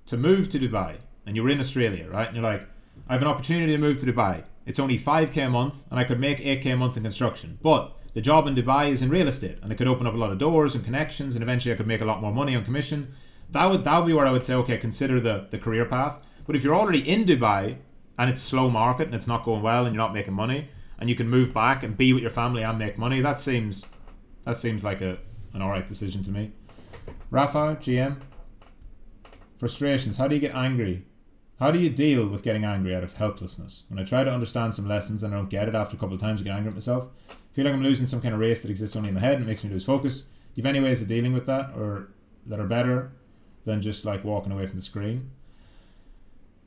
to move to Dubai and you were in Australia, right? And you're like, I have an opportunity to move to Dubai. It's only 5k a month and I could make 8k a month in construction. But the job in Dubai is in real estate and it could open up a lot of doors and connections and eventually I could make a lot more money on commission. That would be where I would say, okay, consider the career path. But if you're already in Dubai and it's slow market and it's not going well and you're not making money and you can move back and be with your family and make money, that seems like an alright decision to me. Rafa, GM, frustrations. How do you get angry? How do you deal with getting angry out of helplessness? When I try to understand some lessons and I don't get it after a couple of times, I get angry at myself. I feel like I'm losing some kind of race that exists only in my head and it makes me lose focus. Do you have any ways of dealing with that, or that are better than just like walking away from the screen?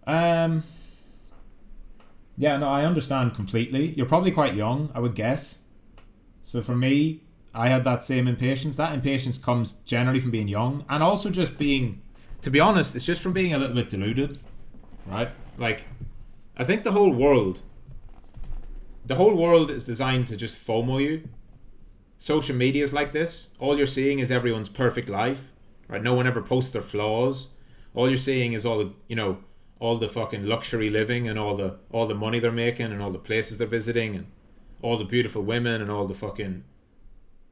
Yeah, no, I understand completely. You're probably quite young, I would guess. So for me, I had that same impatience. That impatience comes generally from being young and also just being, to be honest, it's just from being a little bit deluded. Right? Like, I think the whole world is designed to just FOMO you. Social media is like this. All you're seeing is everyone's perfect life. Right? No one ever posts their flaws. All you're seeing is all the fucking luxury living and all the money they're making and all the places they're visiting and all the beautiful women and all the fucking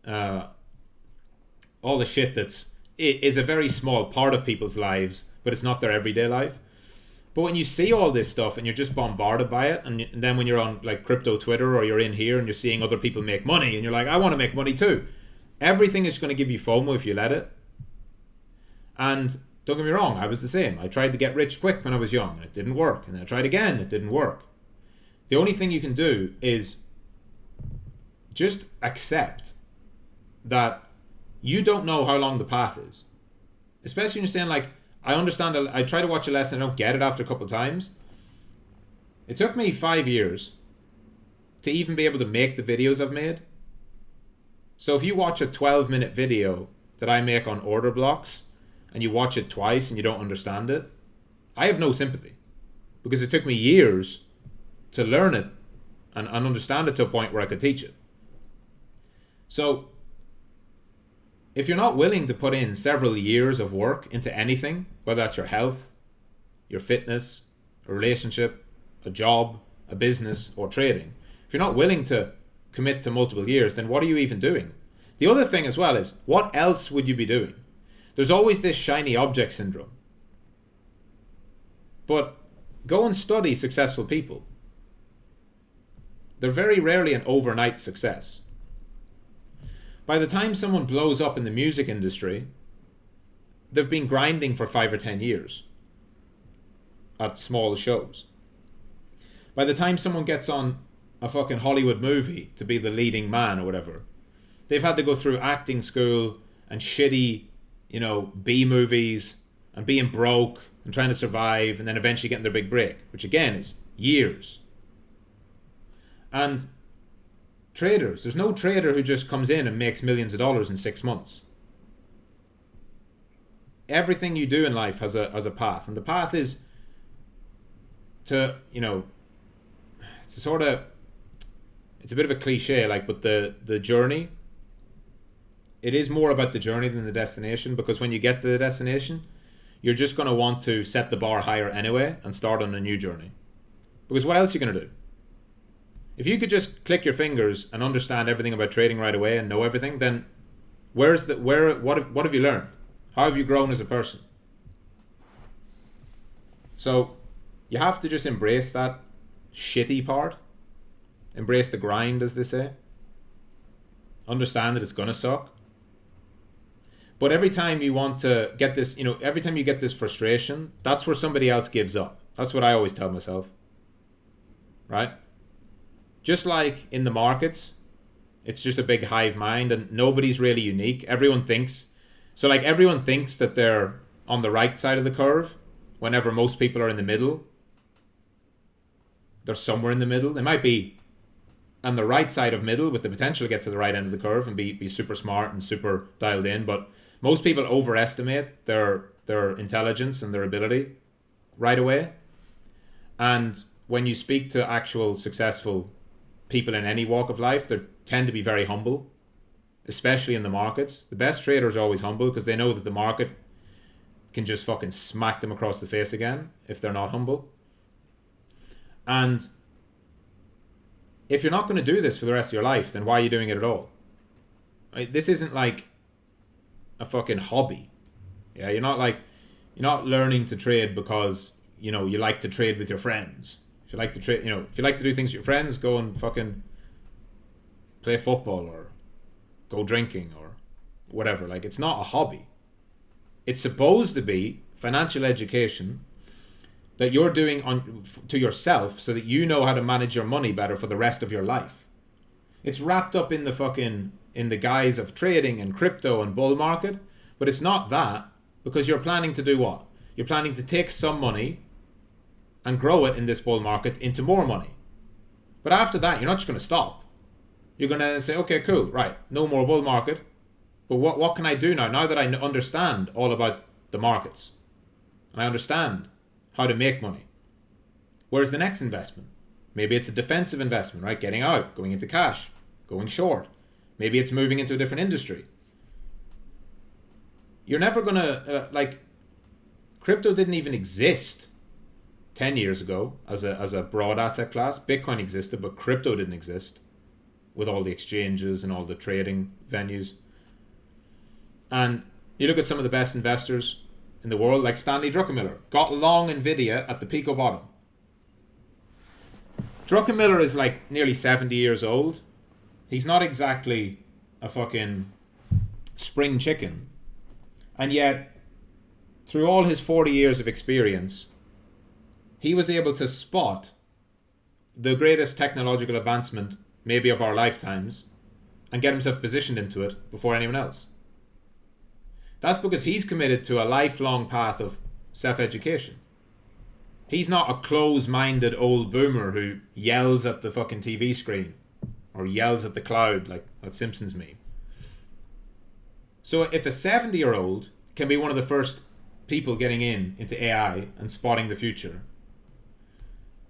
all the shit is a very small part of people's lives, but it's not their everyday life. But when you see all this stuff and you're just bombarded by it, and then when you're on like crypto Twitter or you're in here and you're seeing other people make money and you're like, I want to make money too. Everything is going to give you FOMO if you let it. And don't get me wrong, I was the same. I tried to get rich quick when I was young and it didn't work. And then I tried again, it didn't work. The only thing you can do is just accept that you don't know how long the path is. Especially when you're saying like, I understand, I try to watch a lesson, I don't get it after a couple of times. It took me 5 years to even be able to make the videos I've made. So if you watch a 12-minute video that I make on order blocks and you watch it twice and you don't understand it, I have no sympathy. Because it took me years to learn it and understand it to a point where I could teach it. So if you're not willing to put in several years of work into anything, whether that's your health, your fitness, a relationship, a job, a business, or trading, if you're not willing to commit to multiple years, then what are you even doing? The other thing as well is, what else would you be doing? There's always this shiny object syndrome. But go and study successful people. They're very rarely an overnight success. By the time someone blows up in the music industry, they've been grinding for 5 or 10 years at small shows. By the time someone gets on a fucking Hollywood movie to be the leading man or whatever, they've had to go through acting school and shitty, B movies and being broke and trying to survive and then eventually getting their big break, which again is years. And traders, there's no trader who just comes in and makes millions of dollars in 6 months. Everything you do in life has a path, and the path is to, it's a bit of a cliche, but the journey, it is more about the journey than the destination, because when you get to the destination, you're just going to want to set the bar higher anyway and start on a new journey. Because what else are you going to do? If you could just click your fingers and understand everything about trading right away and know everything, then what have you learned? How have you grown as a person? So you have to just embrace that shitty part. Embrace the grind, as they say. Understand that it's gonna suck. But every time you want to get this, every time you get this frustration, that's where somebody else gives up. That's what I always tell myself. Right? Just like in the markets, it's just a big hive mind and nobody's really unique. Everyone thinks that they're on the right side of the curve whenever most people are in the middle. They're somewhere in the middle. They might be on the right side of middle with the potential to get to the right end of the curve and be super smart and super dialed in. But most people overestimate their intelligence and their ability right away. And when you speak to actual successful people in any walk of life, they tend to be very humble, especially in the markets. The best traders are always humble because they know that the market can just fucking smack them across the face again if they're not humble. And if you're not going to do this for the rest of your life, then why are you doing it at all? Right? This isn't like a fucking hobby. Yeah, you're not learning to trade because, you know, you like to trade with your friends. If you like to trade, you know, if you like to do things with your friends, go and fucking play football or go drinking or whatever. Like, it's not a hobby. It's supposed to be financial education that you're doing to yourself so that you know how to manage your money better for the rest of your life. It's wrapped up in the guise of trading and crypto and bull market, but it's not that, because you're planning to do what? You're planning to take some money and grow it in this bull market into more money. But after that, you're not just going to stop. You're going to say, okay, cool, right, no more bull market. But what can I do now that I understand all about the markets and I understand how to make money? Where's the next investment? Maybe it's a defensive investment, right? Getting out, going into cash, going short. Maybe it's moving into a different industry. You're never going to, crypto didn't even exist 10 years ago as a broad asset class. Bitcoin existed, but crypto didn't exist with all the exchanges and all the trading venues. And you look at some of the best investors in the world, like Stanley Druckenmiller, got long Nvidia at the peak of bottom. Druckenmiller is like nearly 70 years old. He's not exactly a fucking spring chicken. And yet, through all his 40 years of experience, he was able to spot the greatest technological advancement, maybe of our lifetimes, and get himself positioned into it before anyone else. That's because he's committed to a lifelong path of self-education. He's not a close-minded old boomer who yells at the fucking TV screen or yells at the cloud like that Simpsons meme. So if a 70-year-old can be one of the first people getting into AI and spotting the future,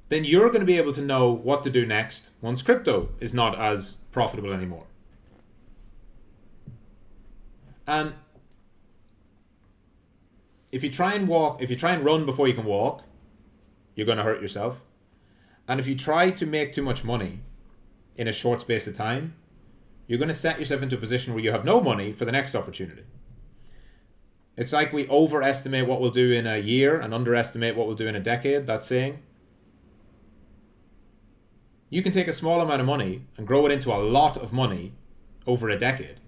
then you're going to be able to know what to do next once crypto is not as profitable anymore. And if you try and run before you can walk, you're going to hurt yourself. And if you try to make too much money in a short space of time, you're going to set yourself into a position where you have no money for the next opportunity. It's like we overestimate what we'll do in a year and underestimate what we'll do in a decade, that saying. You can take a small amount of money and grow it into a lot of money over a decade.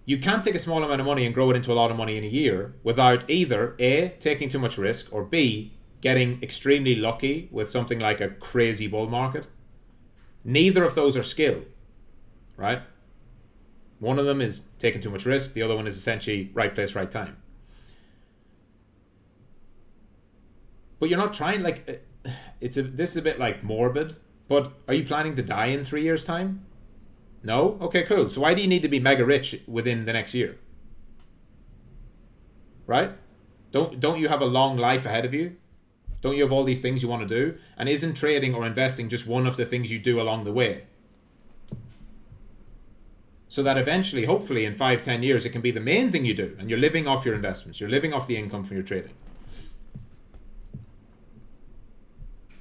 You can't take a small amount of money and grow it into a lot of money in a year without either A, taking too much risk, or B, getting extremely lucky with something like a crazy bull market. Neither of those are skill, right? One of them is taking too much risk. The other one is essentially right place, right time. But you're not trying, this is a bit like morbid, but are you planning to die in 3 years' time? No? Okay, cool. So why do you need to be mega rich within the next year? Right? Don't you have a long life ahead of you? Don't you have all these things you want to do? And isn't trading or investing just one of the things you do along the way? So that eventually, hopefully in 5-10 years, it can be the main thing you do. And you're living off your investments. You're living off the income from your trading.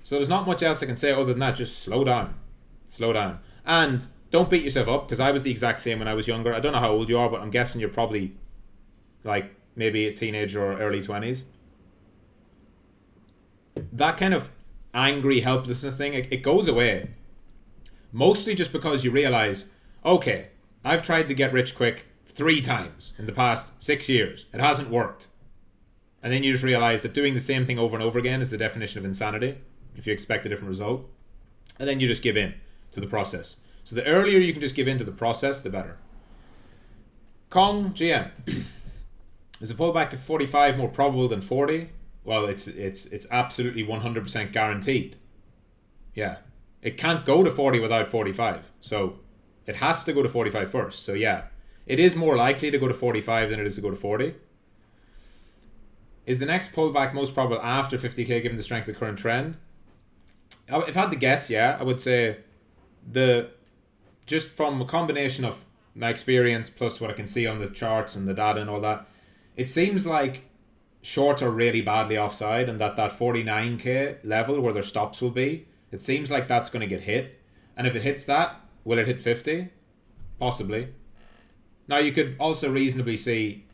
So there's not much else I can say other than that. Just slow down. Slow down. And don't beat yourself up, because I was the exact same when I was younger. I don't know how old you are, but I'm guessing you're probably like maybe a teenager or early 20s. That kind of angry helplessness thing, it goes away. Mostly just because you realize, okay, I've tried to get rich quick 3 times in the past 6 years. It hasn't worked. And then you just realize that doing the same thing over and over again is the definition of insanity if you expect a different result. And then you just give in to the process. So the earlier you can just give in to the process, the better. Kong GM. Is a pullback to 45 more probable than 40? Well, it's absolutely 100% guaranteed. Yeah. It can't go to 40 without 45. So it has to go to 45 first. So yeah, it is more likely to go to 45 than it is to go to 40. Is the next pullback most probable after 50k given the strength of the current trend? If I had to guess, yeah, I would say just from a combination of my experience plus what I can see on the charts and the data and all that, it seems like shorts are really badly offside, and that 49k level where their stops will be, it seems like that's going to get hit. And if it hits that, will it hit 50? Possibly. Now you could also reasonably see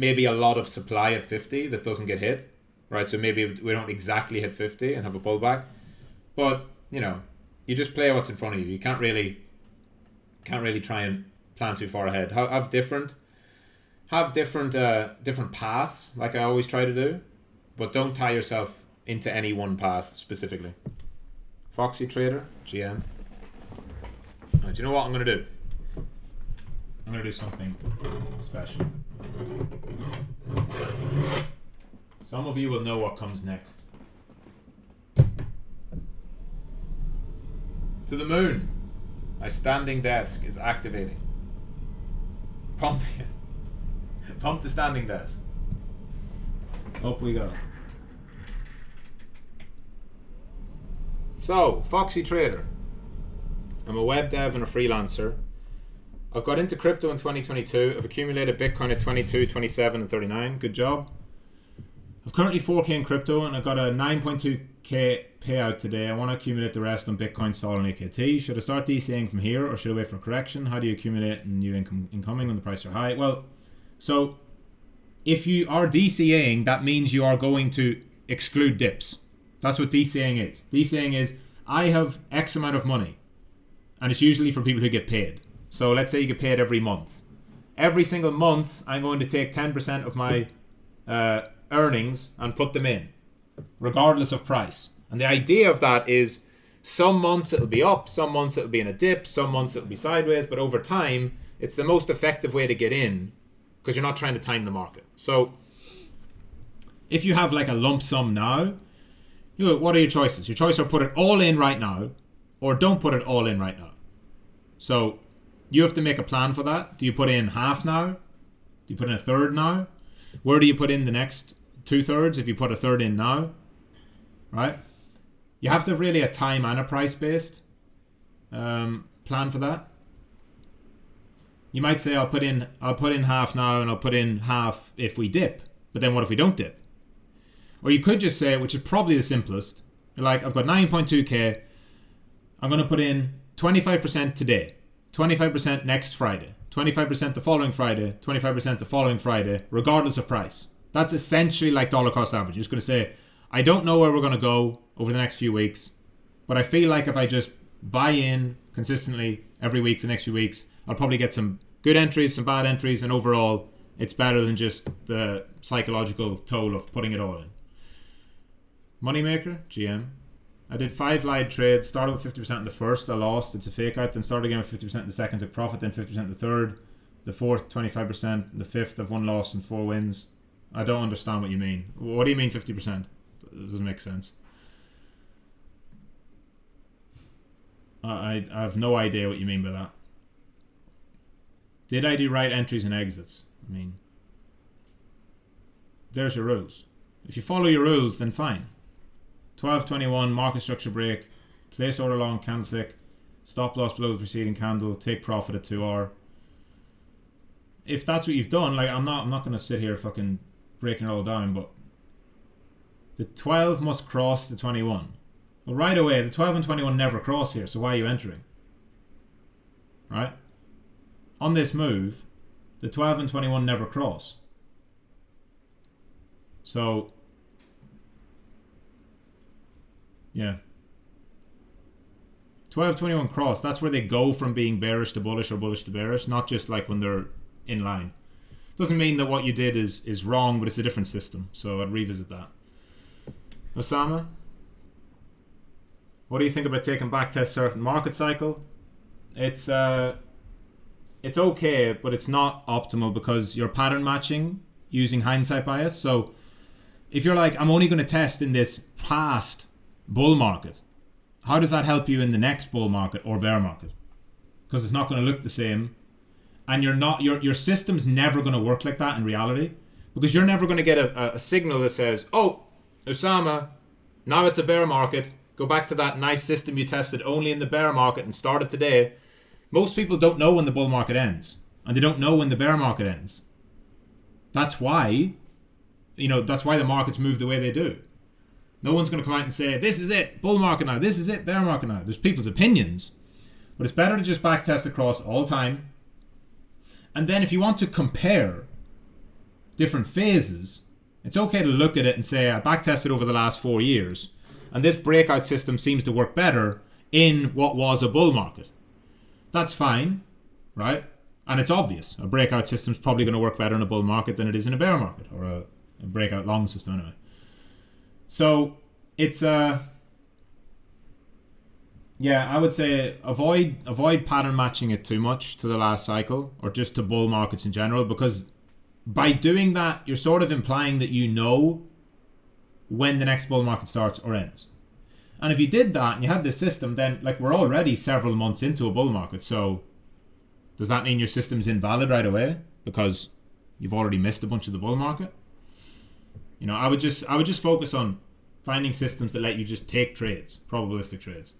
maybe a lot of supply at 50 that doesn't get hit, right? So maybe we don't exactly hit 50 and have a pullback, but you know, you just play what's in front of you. You can't really try and plan too far ahead. Have different paths, like I always try to do, but don't tie yourself into any one path specifically. Foxy Trader, GM. Now, do you know what I'm going to do? I'm going to do something special. Some of you will know what comes next. To the moon. My standing desk is activating. Pump the standing desk. Up we go. So, Foxy Trader. I'm a web dev and a freelancer. I've got into crypto in 2022. I've accumulated Bitcoin at 22, 27, and 39. Good job. I've currently 4K in crypto and I've got a 9.2K payout today. I want to accumulate the rest on Bitcoin, Sol, and AKT. Should I start DCAing from here or should I wait for a correction? How do you accumulate new income incoming when the prices are high? Well, so if you are DCAing, that means you are going to exclude dips. That's what DCAing is. DCAing is, I have X amount of money. And it's usually for people who get paid. So let's say you get paid every month. Every single month, I'm going to take 10% of my earnings and put them in, regardless of price. And the idea of that is some months it'll be up, some months it'll be in a dip, some months it'll be sideways, but over time, it's the most effective way to get in because you're not trying to time the market. So if you have like a lump sum now, what are your choices? Your choice are put it all in right now or don't put it all in right now. So you have to make a plan for that. Do you put in half now? Do you put in a third now? Where do you put in the next 2/3 if you put a third in now? Right? You have to have really a time and a price based plan for that. You might say I'll put in half now and I'll put in half if we dip. But then what if we don't dip? Or you could just say, which is probably the simplest, you're like, I've got 9.2K. I'm going to put in 25% today, 25% next Friday, 25% the following Friday, 25% the following Friday, regardless of price. That's essentially like dollar cost average. You're just going to say, I don't know where we're going to go over the next few weeks, but I feel like if I just buy in consistently every week for the next few weeks, I'll probably get some good entries, some bad entries, and overall, it's better than just the psychological toll of putting it all in. Moneymaker, GM. I did 5 live trades, started with 50% in the first, I lost, it's a fake out, then started again with 50% in the second, took profit, then 50% in the third, the fourth 25%, the fifth I've 1 loss and 4 wins. I don't understand what you mean. What do you mean 50%? It doesn't make sense. I have no idea what you mean by that. Did I do right entries and exits? I mean, there's your rules. If you follow your rules, then fine. 12.21, market structure break, place order long candlestick, stop loss below the preceding candle, take profit at 2R. If that's what you've done, like I'm not going to sit here fucking breaking it all down, but the 12 must cross the 21. Well, right away, the 12 and 21 never cross here, so why are you entering? Right? On this move, the 12 and 21 never cross. So yeah. 12-21 cross, that's where they go from being bearish to bullish or bullish to bearish, not just like when they're in line. Doesn't mean that what you did is wrong, but it's a different system. So I'd revisit that. Osama, what do you think about taking back test certain market cycle? It's okay, but it's not optimal because you're pattern matching using hindsight bias. So if you're like, I'm only going to test in this past bull market, how does that help you in the next bull market or bear market? Because it's not going to look the same, and your system's never going to work like that in reality, because you're never going to get a signal that says, oh, Osama, now it's a bear market, go back to that nice system you tested only in the bear market and start it today. Most people don't know when the bull market ends, and they don't know when the bear market ends. That's why the markets move the way they do. No one's going to come out and say, this is it, bull market now, this is it, bear market now. There's people's opinions. But it's better to just backtest across all time. And then if you want to compare different phases, it's okay to look at it and say, I backtested over the last 4 years, and this breakout system seems to work better in what was a bull market. That's fine, right? And it's obvious. A breakout system is probably going to work better in a bull market than it is in a bear market, or a breakout long system anyway. So it's I would say avoid pattern matching it too much to the last cycle or just to bull markets in general, because by doing that, you're sort of implying that you know when the next bull market starts or ends. And if you did that and you had this system, then like we're already several months into a bull market. So does that mean your system's invalid right away because you've already missed a bunch of the bull market? You know, I would just focus on finding systems that let you just take trades, probabilistic trades.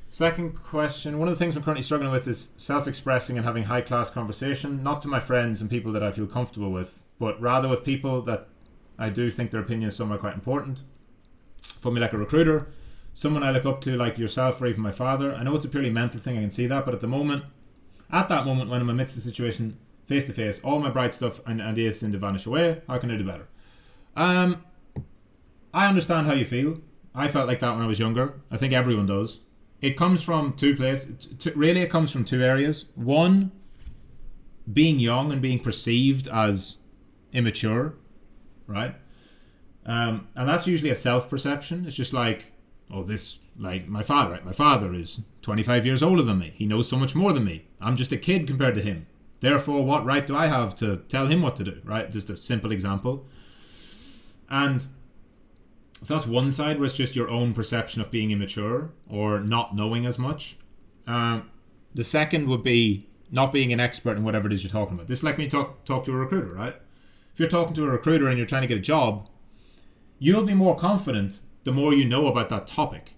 Second question, one of the things I'm currently struggling with is self-expressing and having high-class conversation, not to my friends and people that I feel comfortable with, but rather with people that I do think their opinion is somewhat quite important. For me, like a recruiter, someone I look up to like yourself or even my father. I know it's a purely mental thing, I can see that, but at that moment when I'm amidst the situation, face to face, all my bright stuff and ideas seem to vanish away. How can I do better? I understand how you feel. I felt like that when I was younger. I think everyone does. It comes from two places. Really, it comes from two areas. One, being young and being perceived as immature, right? And that's usually a self-perception. It's just like, oh, this, like my father, right? My father is 25 years older than me. He knows so much more than me. I'm just a kid compared to him. Therefore, what right do I have to tell him what to do, right? Just a simple example. And so that's one side where it's just your own perception of being immature or not knowing as much. The second would be not being an expert in whatever it is you're talking about. This is like me talk to a recruiter, right? If you're talking to a recruiter and you're trying to get a job, you'll be more confident the more you know about that topic.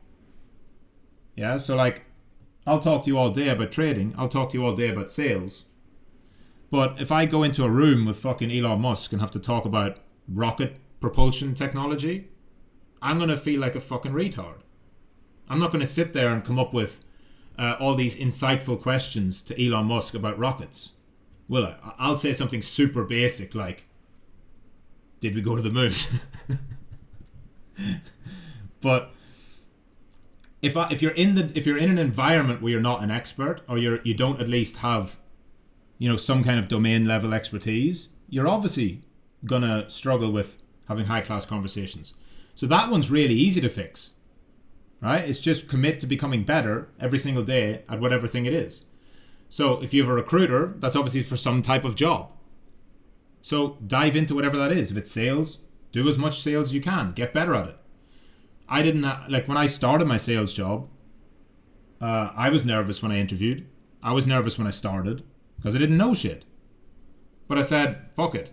Yeah, so like, I'll talk to you all day about trading. I'll talk to you all day about sales. But if I go into a room with fucking Elon Musk and have to talk about rocket propulsion technology, I'm going to feel like a fucking retard. I'm not going to sit there and come up with all these insightful questions to Elon Musk about rockets, will I? I'll say something super basic like, did we go to the moon? But if you're in an environment where you're not an expert, or you don't at least have, you know, some kind of domain level expertise, you're obviously gonna struggle with having high class conversations. So that one's really easy to fix, right? It's just commit to becoming better every single day at whatever thing it is. So if you have a recruiter, that's obviously for some type of job. So dive into whatever that is. If it's sales, do as much sales as you can. Get better at it. I didn't, like when I started my sales job, I was nervous when I interviewed. I was nervous when I started because I didn't know shit. But I said, fuck it.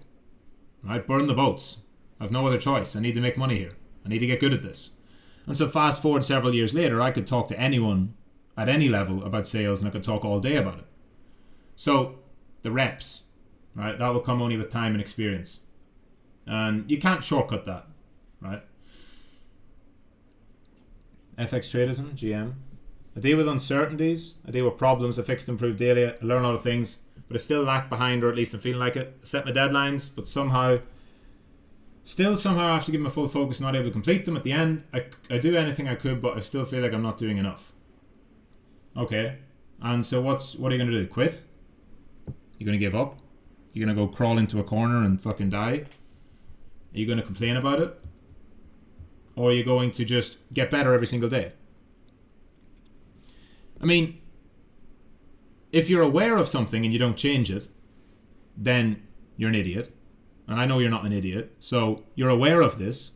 Right? Burn the boats. I have no other choice. I need to make money here. I need to get good at this. And so fast forward several years later, I could talk to anyone at any level about sales and I could talk all day about it. So the reps, right? That will come only with time and experience. And you can't shortcut that, right? FX Tradism, GM. I deal with uncertainties. I deal with problems. I fix and improve daily. I learn a lot of things, but I still lag behind, or at least I'm feeling like it. I set my deadlines, but somehow after giving my full focus, not able to complete them at the end. I do anything I could, but I still feel like I'm not doing enough. Okay. And so what are you going to do? Quit? You're going to give up? You're going to go crawl into a corner and fucking die? Are you going to complain about it? Or are you going to just get better every single day? I mean, if you're aware of something and you don't change it, then you're an idiot. And I know you're not an idiot. So you're aware of this,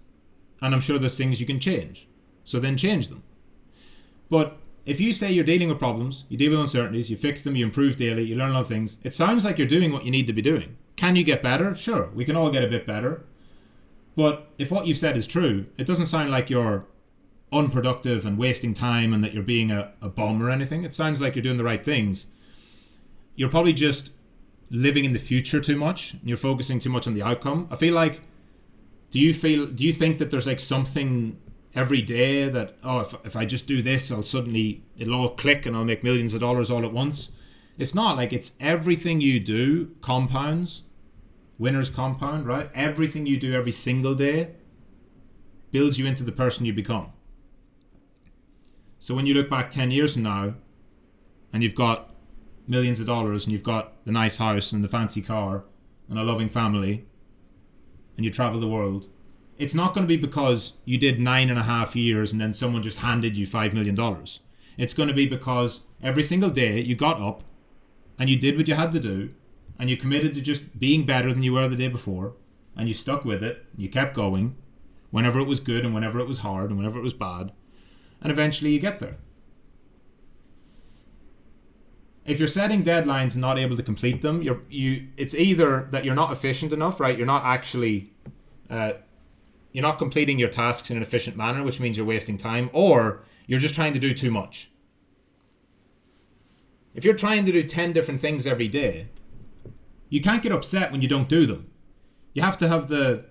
and I'm sure there's things you can change. So then change them. But if you say you're dealing with problems, you deal with uncertainties, you fix them, you improve daily, you learn a lot of things, it sounds like you're doing what you need to be doing. Can you get better? Sure, we can all get a bit better. But if what you've said is true, it doesn't sound like you're unproductive and wasting time and that you're being a bum or anything. It sounds like you're doing the right things. You're probably just living in the future too much and you're focusing too much on the outcome. I feel like, do you think that there's like something every day that, oh, if I just do this, it'll all click and I'll make millions of dollars all at once? It's not. Like, it's everything you do compounds winners compound, right? Everything you do every single day builds you into the person you become. So when you look back 10 years from now and you've got millions of dollars and you've got the nice house and the fancy car and a loving family and you travel the world, it's not going to be because you did 9.5 years and then someone just handed you $5 million. It's going to be because every single day you got up and you did what you had to do and you committed to just being better than you were the day before and you stuck with it. You kept going whenever it was good and whenever it was hard and whenever it was bad. And eventually you get there. If you're setting deadlines and not able to complete them, it's either that you're not efficient enough, right? You're not actually, you're not completing your tasks in an efficient manner, which means you're wasting time, or you're just trying to do too much. If you're trying to do 10 different things every day, you can't get upset when you don't do them. You have to have the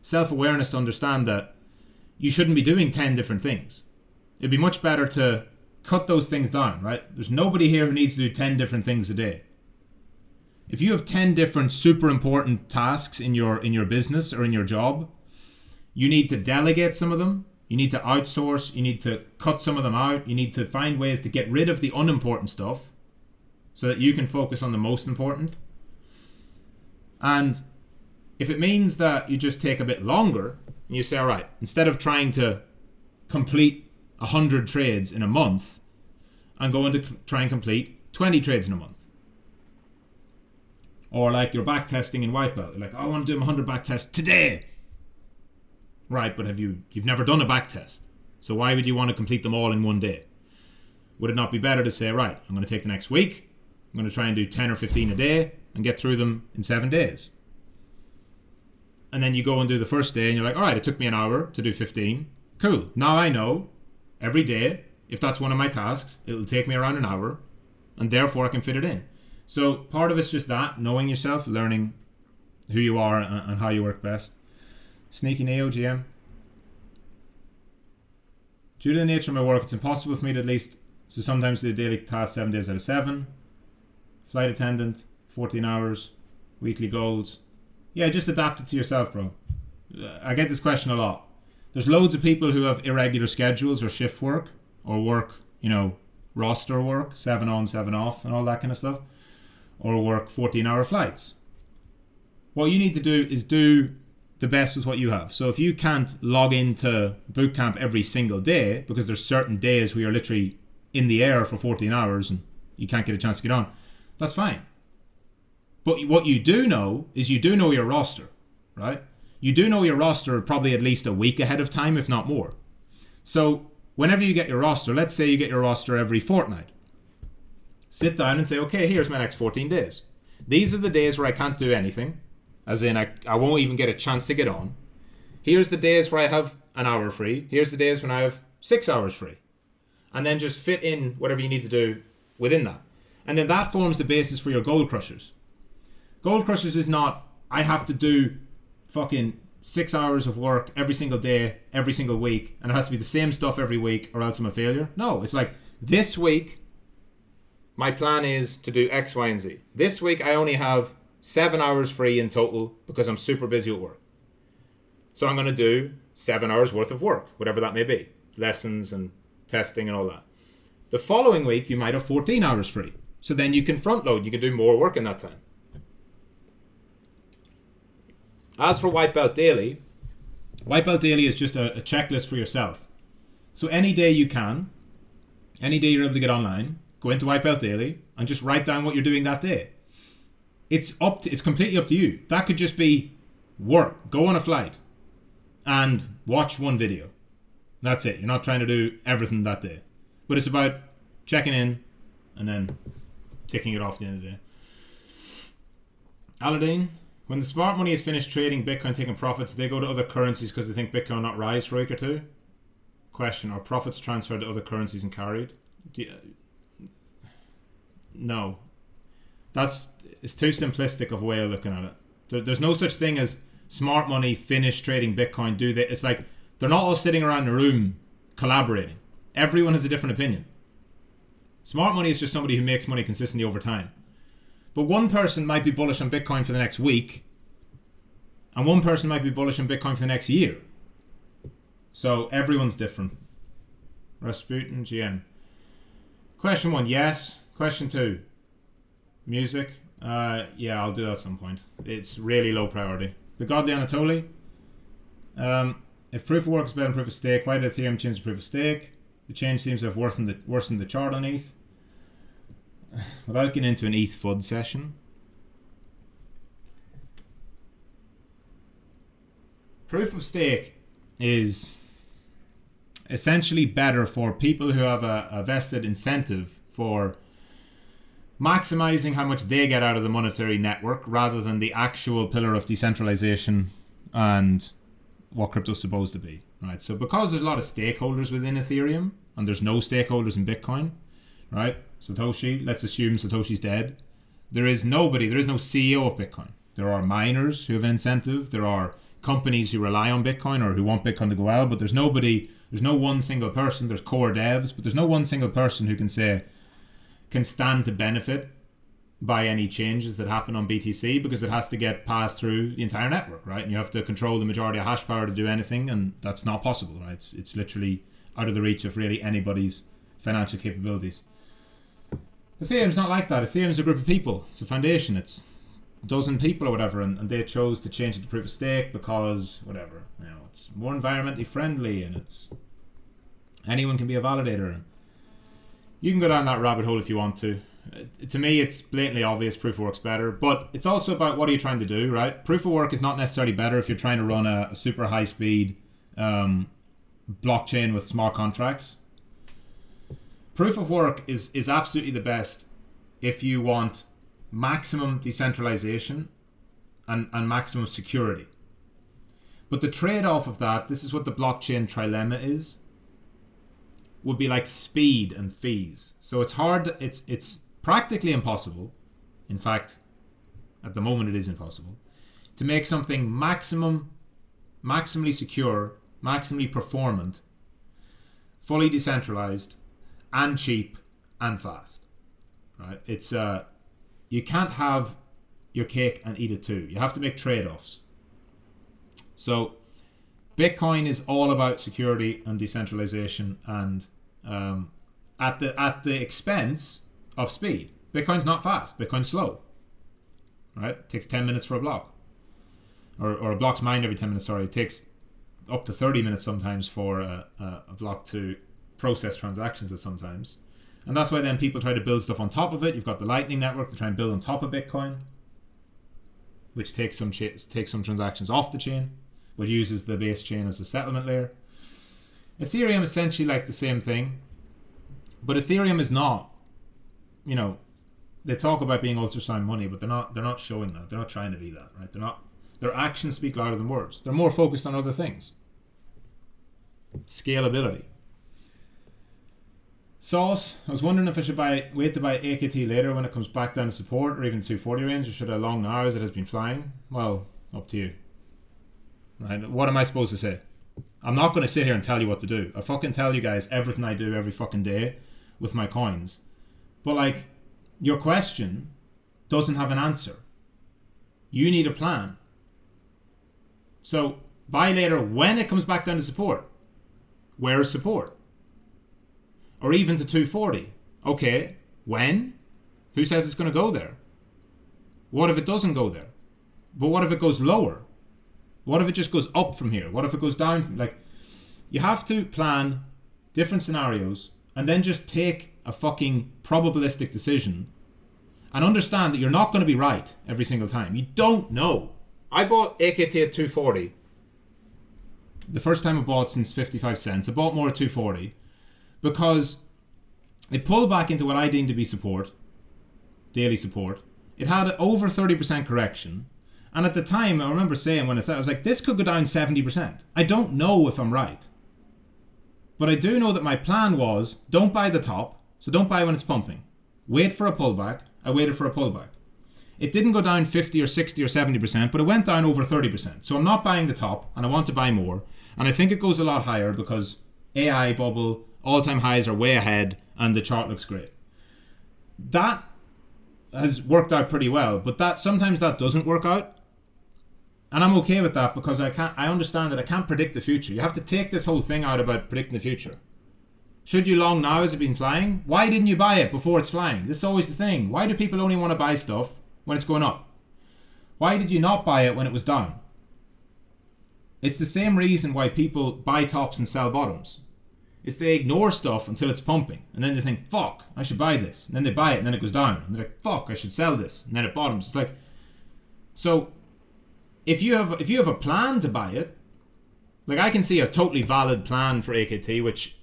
self-awareness to understand that you shouldn't be doing 10 different things. It'd be much better to cut those things down, right? There's nobody here who needs to do 10 different things a day. If you have 10 different super important tasks in your business or in your job, you need to delegate some of them. You need to outsource. You need to cut some of them out. You need to find ways to get rid of the unimportant stuff so that you can focus on the most important. And if it means that you just take a bit longer and you say, all right, instead of trying to complete 100 trades in a month, I'm going to try and complete 20 trades in a month. Or like you're back testing in Wipeout. You're like, I want to do 100 back tests today. Right, but you've never done a back test. So why would you want to complete them all in one day? Would it not be better to say, right, I'm going to take the next week, I'm going to try and do 10 or 15 a day and get through them in 7 days. And then you go and do the first day and you're like, all right, it took me an hour to do 15. Cool. Now I know every day, if that's one of my tasks, it'll take me around an hour and therefore I can fit it in. So part of it's just that, knowing yourself, learning who you are and how you work best. Sneaky Neo GM. Due to the nature of my work, it's impossible for me to at least, so sometimes do daily tasks 7 days out of 7. Flight attendant, 14 hours, weekly goals. Yeah, just adapt it to yourself, bro. I get this question a lot. There's loads of people who have irregular schedules or shift work or work, roster work, 7 on, 7 off and all that kind of stuff. Or work 14-hour flights. What you need to do is do the best with what you have. So if you can't log into boot camp every single day because there's certain days where you're literally in the air for 14 hours and you can't get a chance to get on, that's fine. But what you do know is you do know your roster, right? You do know your roster probably at least a week ahead of time, if not more. So whenever you get your roster, let's say you get your roster every fortnight. Sit down and say, okay, here's my next 14 days. These are the days where I can't do anything. As in, I won't even get a chance to get on. Here's the days where I have an hour free. Here's the days when I have 6 hours free. And then just fit in whatever you need to do within that. And then that forms the basis for your goal crushers. Goal crushers is not, I have to do fucking 6 hours of work every single day, every single week, and it has to be the same stuff every week or else I'm a failure. No, it's like, this week, my plan is to do X, Y, and Z. This week, I only have 7 hours free in total because I'm super busy at work. So I'm going to do 7 hours worth of work, whatever that may be. Lessons and testing and all that. The following week, you might have 14 hours free. So then you can front load. You can do more work in that time. As for Wipeout Daily is just a checklist for yourself. So any day you can, any day you're able to get online, go into Wipeout Daily and just write down what you're doing that day. It's completely up to you. That could just be work, go on a flight and watch one video. That's it. You're not trying to do everything that day. But it's about checking in and then ticking it off at the end of the day. Aladdin, when the smart money is finished trading Bitcoin, taking profits, they go to other currencies because they think Bitcoin will not rise for a week or two? Question, are profits transferred to other currencies and carried? No. It's too simplistic of a way of looking at it. There's no such thing as smart money finished trading Bitcoin. It's like they're not all sitting around a room collaborating. Everyone has a different opinion. Smart money is just somebody who makes money consistently over time. But one person might be bullish on Bitcoin for the next week And one person might be bullish on Bitcoin for the next year. So everyone's different. Rasputin GM. Question 1, yes. Question 2, music. Yeah, I'll do that at some point. It's really low priority. The Godly Anatoly. If proof of work is better than proof of stake, why did Ethereum change to proof of stake? The change seems to have worsened the chart on ETH. Without getting into an ETH FUD session. Proof of stake is essentially better for people who have a vested incentive for maximizing how much they get out of the monetary network rather than the actual pillar of decentralization and what crypto's supposed to be, right? So because there's a lot of stakeholders within Ethereum and there's no stakeholders in Bitcoin, right? Satoshi, let's assume Satoshi's dead. There is no CEO of Bitcoin. There are miners who have an incentive. There are companies who rely on Bitcoin or who want Bitcoin to go well, but there's no one single person. There's core devs, but there's no one single person who can stand to benefit by any changes that happen on BTC, because it has to get passed through the entire network, right? And you have to control the majority of hash power to do anything, and that's not possible, right? It's literally out of the reach of really anybody's financial capabilities. Ethereum's not like that. Ethereum's a group of people. It's a foundation. It's a dozen people or whatever, and they chose to change it to proof of stake because whatever, it's more environmentally friendly, and it's anyone can be a validator. You can go down that rabbit hole if you want to. To me, it's blatantly obvious proof of work's better, but it's also about what are you trying to do, right? Proof of work is not necessarily better if you're trying to run a super high speed blockchain with smart contracts. Proof of work is absolutely the best if you want maximum decentralization and maximum security. But the trade-off of that, this is what the blockchain trilemma is, would be like speed and fees. So it's hard, it's practically impossible, in fact, at the moment it is impossible, to make something maximally secure, maximally performant, fully decentralized, and cheap, and fast. Right? It's you can't have your cake and eat it too. You have to make trade-offs. So Bitcoin is all about security and decentralization, and at the expense of speed. Bitcoin's not fast. Bitcoin's slow. Right? It takes 10 minutes for a block, or a block's mined every 10 minutes. Sorry, it takes up to 30 minutes sometimes for a block to process transactions. Sometimes, and that's why then people try to build stuff on top of it. You've got the Lightning Network to try and build on top of Bitcoin, which takes some transactions off the chain, but uses the base chain as a settlement layer. Ethereum essentially like the same thing, but Ethereum is not. They talk about being ultrasound money, but they're not showing that. They're not trying to be that, right? Their actions speak louder than words. They're more focused on other things. Scalability. Sauce, I was wondering if I should wait to buy AKT later when it comes back down to support, or even 240 range, or should I long now as it has been flying? Well, up to you. Right? What am I supposed to say? I'm not going to sit here and tell you what to do. I fucking tell you guys everything I do every fucking day with my coins. But your question doesn't have an answer. You need a plan. So buy later when it comes back down to support. Where is support? Or even to 240. Okay, when? Who says it's going to go there? What if it doesn't go there? But what if it goes lower? What if it just goes up from here? What if it goes down? You have to plan different scenarios and then just take a fucking probabilistic decision and understand that you're not going to be right every single time. You don't know. I bought AKT at 240. The first time I bought since 55 cents. I bought more at 240 because it pulled back into what I deemed to be support, daily support. It had over 30% correction. And at the time, I remember saying when I said, I was like, this could go down 70%. I don't know if I'm right. But I do know that my plan was, don't buy the top, so don't buy when it's pumping. Wait for a pullback. I waited for a pullback. It didn't go down 50 or 60 or 70%, but it went down over 30%. So I'm not buying the top, and I want to buy more. And I think it goes a lot higher because AI bubble, all-time highs are way ahead, and the chart looks great. That has worked out pretty well, but sometimes that doesn't work out. And I'm okay with that because I understand that I can't predict the future. You have to take this whole thing out about predicting the future. Should you long now as it been flying? Why didn't you buy it before it's flying? This is always the thing. Why do people only want to buy stuff when it's going up? Why did you not buy it when it was down? It's the same reason why people buy tops and sell bottoms. It's they ignore stuff until it's pumping. And then they think, fuck, I should buy this. And then they buy it and then it goes down. And they're like, fuck, I should sell this. And then it bottoms. It's like, so if you have a plan to buy it, like I can see a totally valid plan for AKT, which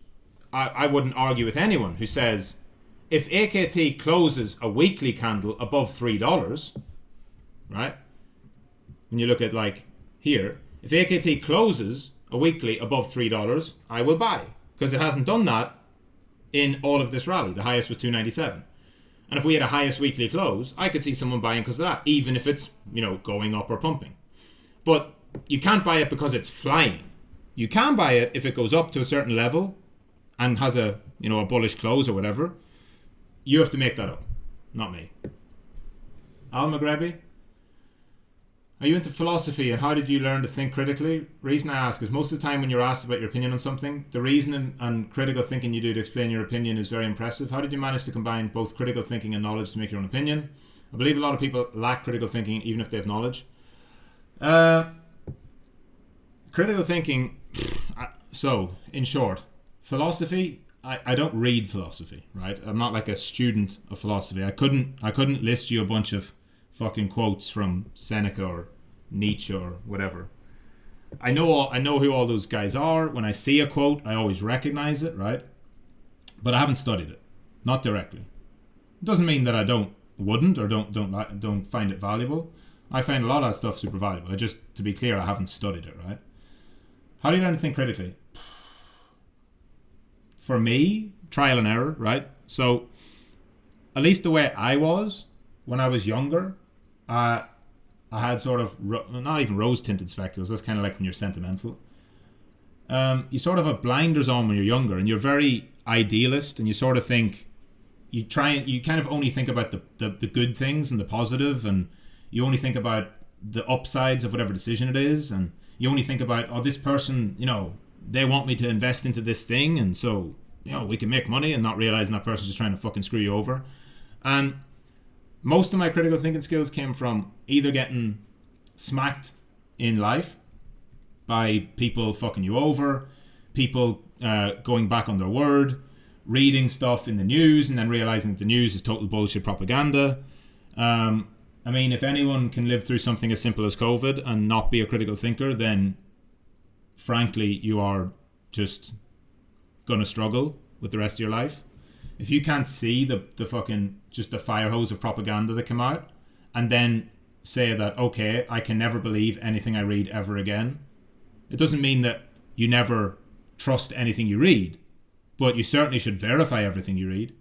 I wouldn't argue with anyone who says, if AKT closes a weekly candle above $3, right? When you look at like here, if AKT closes a weekly above $3, I will buy. Because it hasn't done that in all of this rally. The highest was 297. And if we had a highest weekly close, I could see someone buying because of that, even if it's, going up or pumping. But you can't buy it because it's flying. You can buy it if it goes up to a certain level and has a bullish close or whatever. You have to make that up, not me. Al Maghrebi, are you into philosophy and how did you learn to think critically? Reason I ask is most of the time when you're asked about your opinion on something, the reasoning and critical thinking you do to explain your opinion is very impressive. How did you manage to combine both critical thinking and knowledge to make your own opinion? I believe a lot of people lack critical thinking even if they have knowledge. Critical thinking, so in short, philosophy, I don't read philosophy, right? I'm not like a student of philosophy. I couldn't list you a bunch of fucking quotes from Seneca or Nietzsche or whatever. I know who all those guys are. When I see a quote, I always recognize it, right? But I haven't studied it, not directly. It doesn't mean that I wouldn't or don't find it valuable. I find a lot of that stuff super valuable. To be clear, I haven't studied it, right? How do you learn to think critically? For me, trial and error, right? So, at least the way I was when I was younger, I had sort of, not even rose-tinted spectacles, that's kind of like when you're sentimental. You sort of have blinders on when you're younger and you're very idealist and you sort of think, you kind of only think about the good things and the positive, and you only think about the upsides of whatever decision it is, and you only think about, oh, this person, they want me to invest into this thing, and so, we can make money, and not realizing that person's just trying to fucking screw you over. And most of my critical thinking skills came from either getting smacked in life by people fucking you over, people going back on their word, reading stuff in the news and then realizing that the news is total bullshit propaganda. I mean, if anyone can live through something as simple as COVID and not be a critical thinker, then frankly, you are just going to struggle with the rest of your life. If you can't see the fucking, just the fire hose of propaganda that come out and then say that, okay, I can never believe anything I read ever again. It doesn't mean that you never trust anything you read, but you certainly should verify everything you read,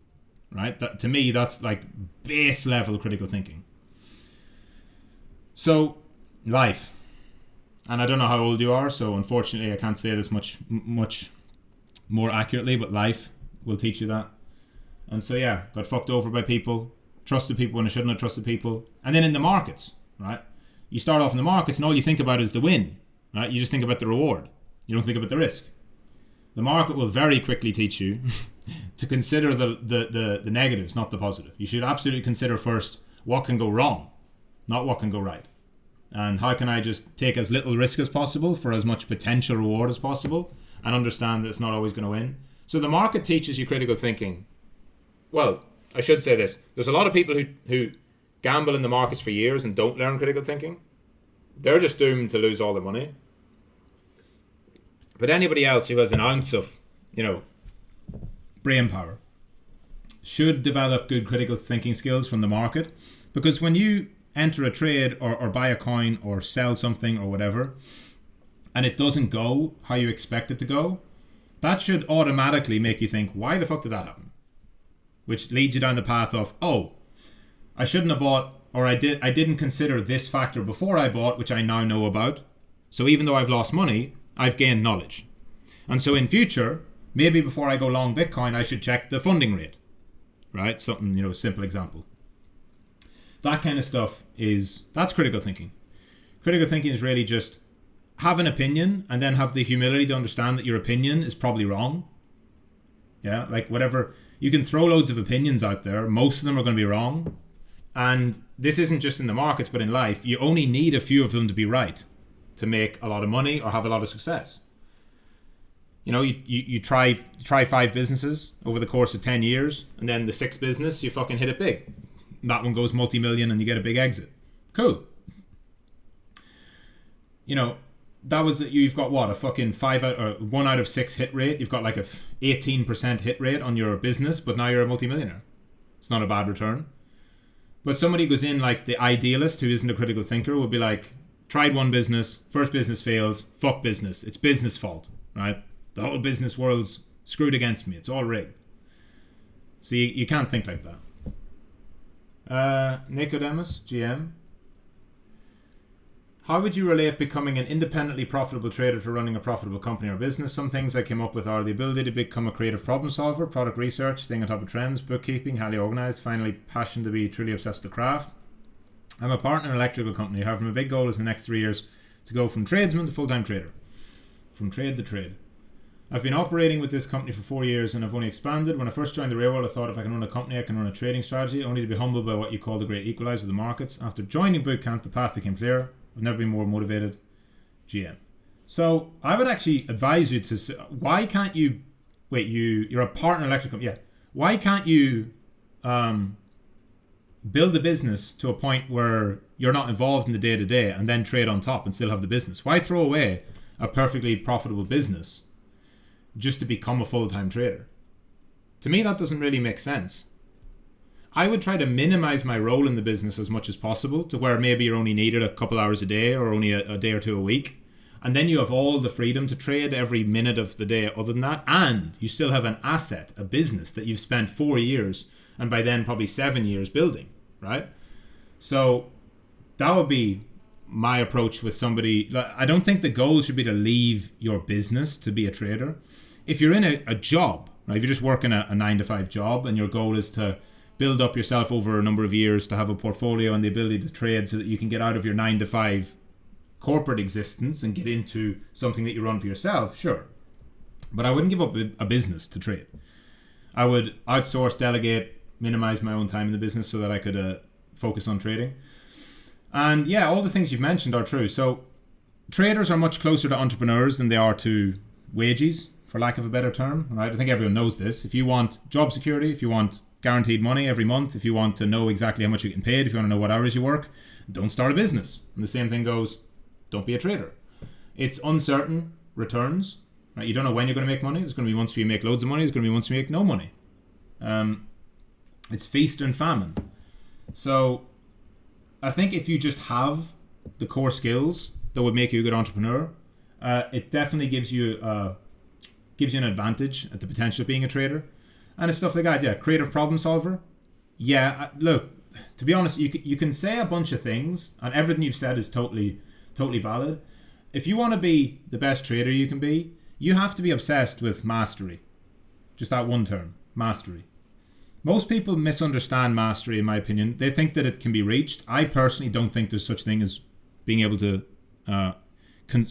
right? That, to me, that's like base level critical thinking. So, life. And I don't know how old you are, so unfortunately I can't say this much more accurately, but life will teach you that. And so yeah, got fucked over by people, trusted people when I shouldn't have trusted people. And then in the markets, right? You start off in the markets and all you think about is the win, right? You just think about the reward. You don't think about the risk. The market will very quickly teach you to consider the negatives, not the positive. You should absolutely consider first what can go wrong, not what can go right. And how can I just take as little risk as possible for as much potential reward as possible and understand that it's not always going to win. So the market teaches you critical thinking. Well, I should say this. There's a lot of people who gamble in the markets for years and don't learn critical thinking. They're just doomed to lose all their money. But anybody else who has an ounce of, brain power should develop good critical thinking skills from the market. Because when you enter a trade or buy a coin or sell something or whatever, and it doesn't go how you expect it to go, that should automatically make you think, why the fuck did that happen? Which leads you down the path of, oh, I shouldn't have bought, or I didn't consider this factor before I bought, which I now know about. So even though I've lost money, I've gained knowledge. And so in future, maybe before I go long Bitcoin, I should check the funding rate, right? Something, simple example. That kind of stuff that's critical thinking. Critical thinking is really just have an opinion and then have the humility to understand that your opinion is probably wrong. Yeah, like whatever. You can throw loads of opinions out there. Most of them are going to be wrong. And this isn't just in the markets, but in life. You only need a few of them to be right to make a lot of money or have a lot of success. You know, you try 5 businesses over the course of 10 years, and then the 6th business, you fucking hit it big. That one goes multi-million and you get a big exit. Cool. You know, you've got what, a fucking 1 out of 6 hit rate. You've got like a 18% hit rate on your business, but now you're a multi-millionaire. It's not a bad return. But somebody goes in like the idealist who isn't a critical thinker would be like, tried one business, first business fails, fuck business. It's business fault, right? The whole business world's screwed against me. It's all rigged. So you can't think like that. Nicodemus, GM. How would you relate becoming an independently profitable trader to running a profitable company or business? Some things I came up with are the ability to become a creative problem solver, product research, staying on top of trends, bookkeeping, highly organized, finally passion to be truly obsessed with the craft. I'm a partner in an electrical company. However, my big goal is in the next 3 years to go from tradesman to full-time trader. From trade to trade. I've been operating with this company for 4 years and I've only expanded. When I first joined the real world, I thought if I can run a company, I can run a trading strategy, only to be humbled by what you call the great equalizer of the markets. After joining bootcamp, the path became clear. I've never been more motivated. GM. So I would actually advise you to, why can't you, you're a partner in electrical company. Yeah. Why can't you build a business to a point where you're not involved in the day-to-day and then trade on top and still have the business? Why throw away a perfectly profitable business just to become a full-time trader? To me, that doesn't really make sense. I would try to minimize my role in the business as much as possible to where maybe you're only needed a couple hours a day or only a day or two a week. And then you have all the freedom to trade every minute of the day other than that. And you still have an asset, a business that you've spent 4 years and by then probably 7 years building, right? So that would be my approach with somebody. I don't think the goal should be to leave your business to be a trader. If you're in a job, right? If you're just working a 9-to-5 job and your goal is to build up yourself over a number of years to have a portfolio and the ability to trade so that you can get out of your 9-to-5 corporate existence and get into something that you run for yourself, sure. But I wouldn't give up a business to trade. I would outsource, delegate, minimize my own time in the business so that I could focus on trading. And yeah, all the things you've mentioned are true. So traders are much closer to entrepreneurs than they are to wages, for lack of a better term, right? I think everyone knows this. If you want job security, if you want guaranteed money every month, if you want to know exactly how much you're getting paid, if you want to know what hours you work, don't start a business. And the same thing goes, don't be a trader. It's uncertain returns, right? You don't know when you're going to make money. There's going to be months where you make loads of money. There's going to be months where you make no money. It's feast and famine. So I think if you just have the core skills that would make you a good entrepreneur, it definitely gives you an advantage at the potential of being a trader. And it's stuff like that, yeah. Creative problem solver. Yeah, look, to be honest, you can say a bunch of things, and everything you've said is totally valid. If you want to be the best trader you can be, you have to be obsessed with mastery. Just that one term, mastery. Most people misunderstand mastery, in my opinion. They think that it can be reached. I personally don't think there's such thing as being able to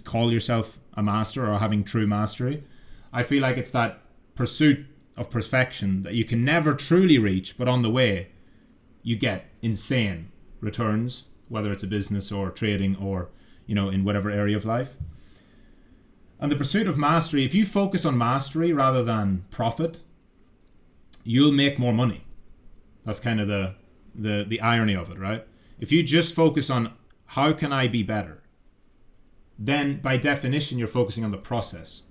call yourself a master or having true mastery. I feel like it's that pursuit of perfection that you can never truly reach, but on the way you get insane returns, whether it's a business or trading or, you know, in whatever area of life. And the pursuit of mastery, if you focus on mastery rather than profit, you'll make more money. That's kind of the irony of it, right? If you just focus on how can I be better, then by definition you're focusing on the process.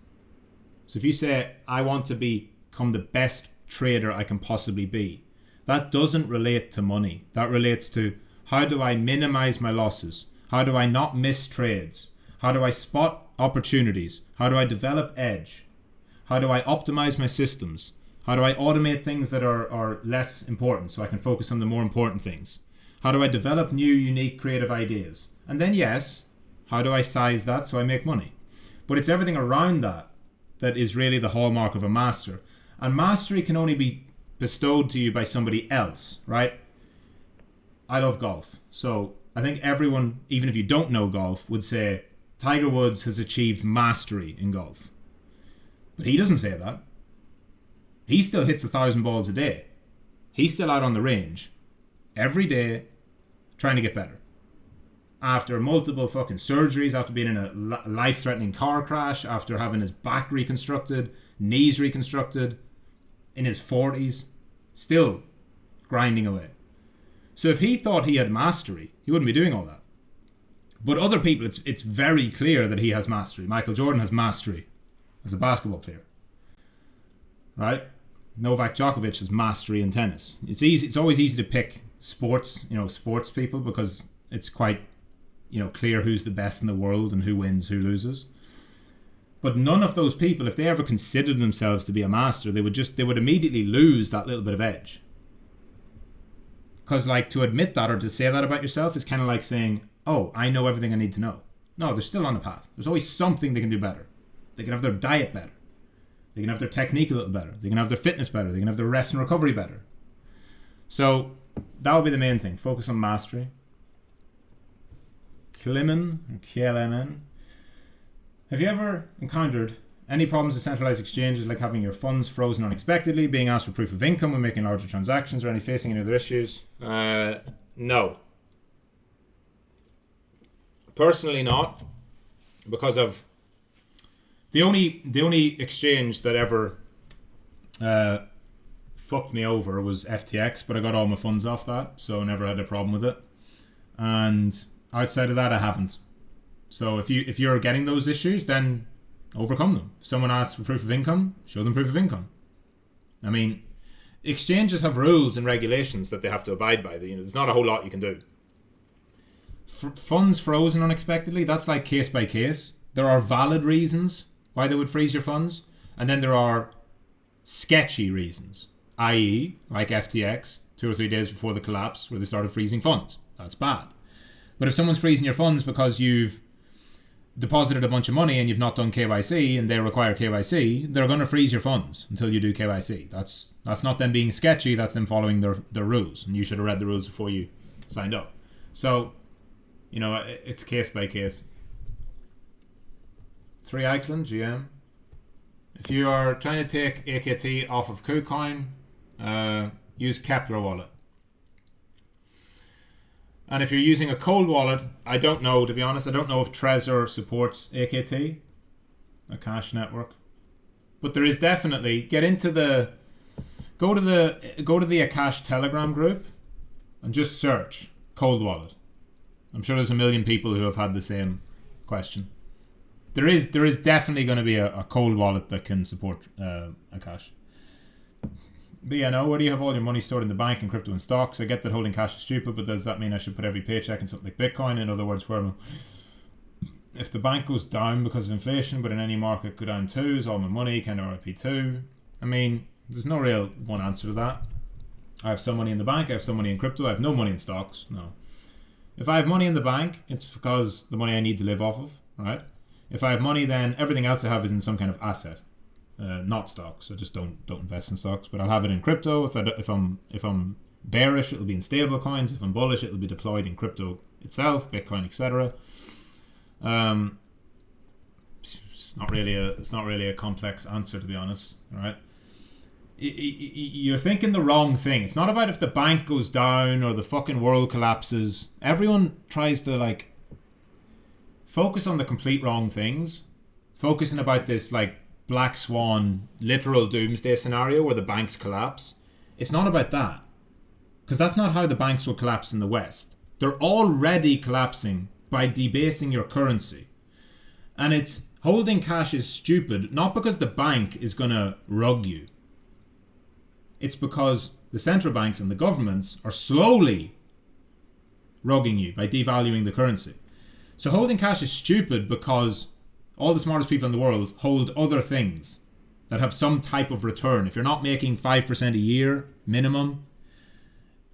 So if you say I want to become the best trader I can possibly be, that doesn't relate to money. That relates to how do I minimize my losses? How do I not miss trades? How do I spot opportunities? How do I develop edge? How do I optimize my systems? How do I automate things that are less important so I can focus on the more important things? How do I develop new, unique, creative ideas? And then yes, how do I size that so I make money? But it's everything around that that is really the hallmark of a master. And mastery can only be bestowed to you by somebody else, right? I love golf. So I think everyone, even if you don't know golf, would say Tiger Woods has achieved mastery in golf. But he doesn't say that. He still hits 1,000 balls a day. He's still out on the range every day trying to get better. After multiple fucking surgeries, after being in a life-threatening car crash, after having his back reconstructed, knees reconstructed, in his 40s, still grinding away. So if he thought he had mastery, he wouldn't be doing all that. But other people, it's very clear that he has mastery. Michael Jordan has mastery as a basketball player. Right? Novak Djokovic has mastery in tennis. It's always easy to pick sports people, because it's quite, clear who's the best in the world and who wins, who loses. But none of those people, if they ever considered themselves to be a master, they would immediately lose that little bit of edge. Because to admit that or to say that about yourself is kind of like saying, oh, I know everything I need to know. No, they're still on the path. There's always something they can do better. They can have their diet better. They can have their technique a little better. They can have their fitness better. They can have their rest and recovery better. So that would be the main thing. Focus on mastery. KLMN. Have you ever encountered any problems with centralized exchanges, like having your funds frozen unexpectedly, being asked for proof of income when making larger transactions, or facing any other issues? No. Personally not. Because of the only exchange that ever fucked me over was FTX, but I got all my funds off that, so I never had a problem with it. And outside of that, I haven't. So if you're getting those issues, then overcome them. If someone asks for proof of income, show them proof of income. I mean, exchanges have rules and regulations that they have to abide by. There's not a whole lot you can do. Funds frozen unexpectedly, that's like case by case. There are valid reasons why they would freeze your funds, and then there are sketchy reasons, i.e. like FTX 2 or 3 days before the collapse where they started freezing funds. That's bad. But if someone's freezing your funds because you've deposited a bunch of money and you've not done KYC and they require KYC, they're going to freeze your funds until you do KYC. That's not them being sketchy, that's them following their rules, and you should have read the rules before you signed up. So, it's case by case. 3 Eichland, GM. If you are trying to take AKT off of KuCoin, use Kepler wallet. And if you're using a cold wallet, I don't know, to be honest. I don't know if Trezor supports AKT, a cash network. But there is definitely, go to the Akash Telegram group and just search cold wallet. I'm sure there's a million people who have had the same question. There is definitely going to be a cold wallet that can support Akash. But yeah, no, where do you have all your money stored in the bank, in crypto and stocks? I get that holding cash is stupid, but does that mean I should put every paycheck in something like Bitcoin? In other words, if the bank goes down because of inflation, but in any market go down too, is all my money kind of RIP2? I mean, there's no real one answer to that. I have some money in the bank, I have some money in crypto, I have no money in stocks, no. If I have money in the bank, it's because the money I need to live off of, right? If I have money, then everything else I have is in some kind of asset. Not stocks. So just don't invest in stocks. But I'll have it in crypto. If I'm bearish, it'll be in stable coins. If I'm bullish, it'll be deployed in crypto itself, Bitcoin, etc. It's not really a complex answer, to be honest. Right? You're thinking the wrong thing. It's not about if the bank goes down or the fucking world collapses. Everyone tries to focus on the complete wrong things. Focusing about this black swan, literal doomsday scenario where the banks collapse. It's not about that. Because that's not how the banks will collapse in the West. They're already collapsing by debasing your currency. And it's holding cash is stupid, not because the bank is going to rug you. It's because the central banks and the governments are slowly rugging you by devaluing the currency. So holding cash is stupid because all the smartest people in the world hold other things that have some type of return. If you're not making 5% a year minimum,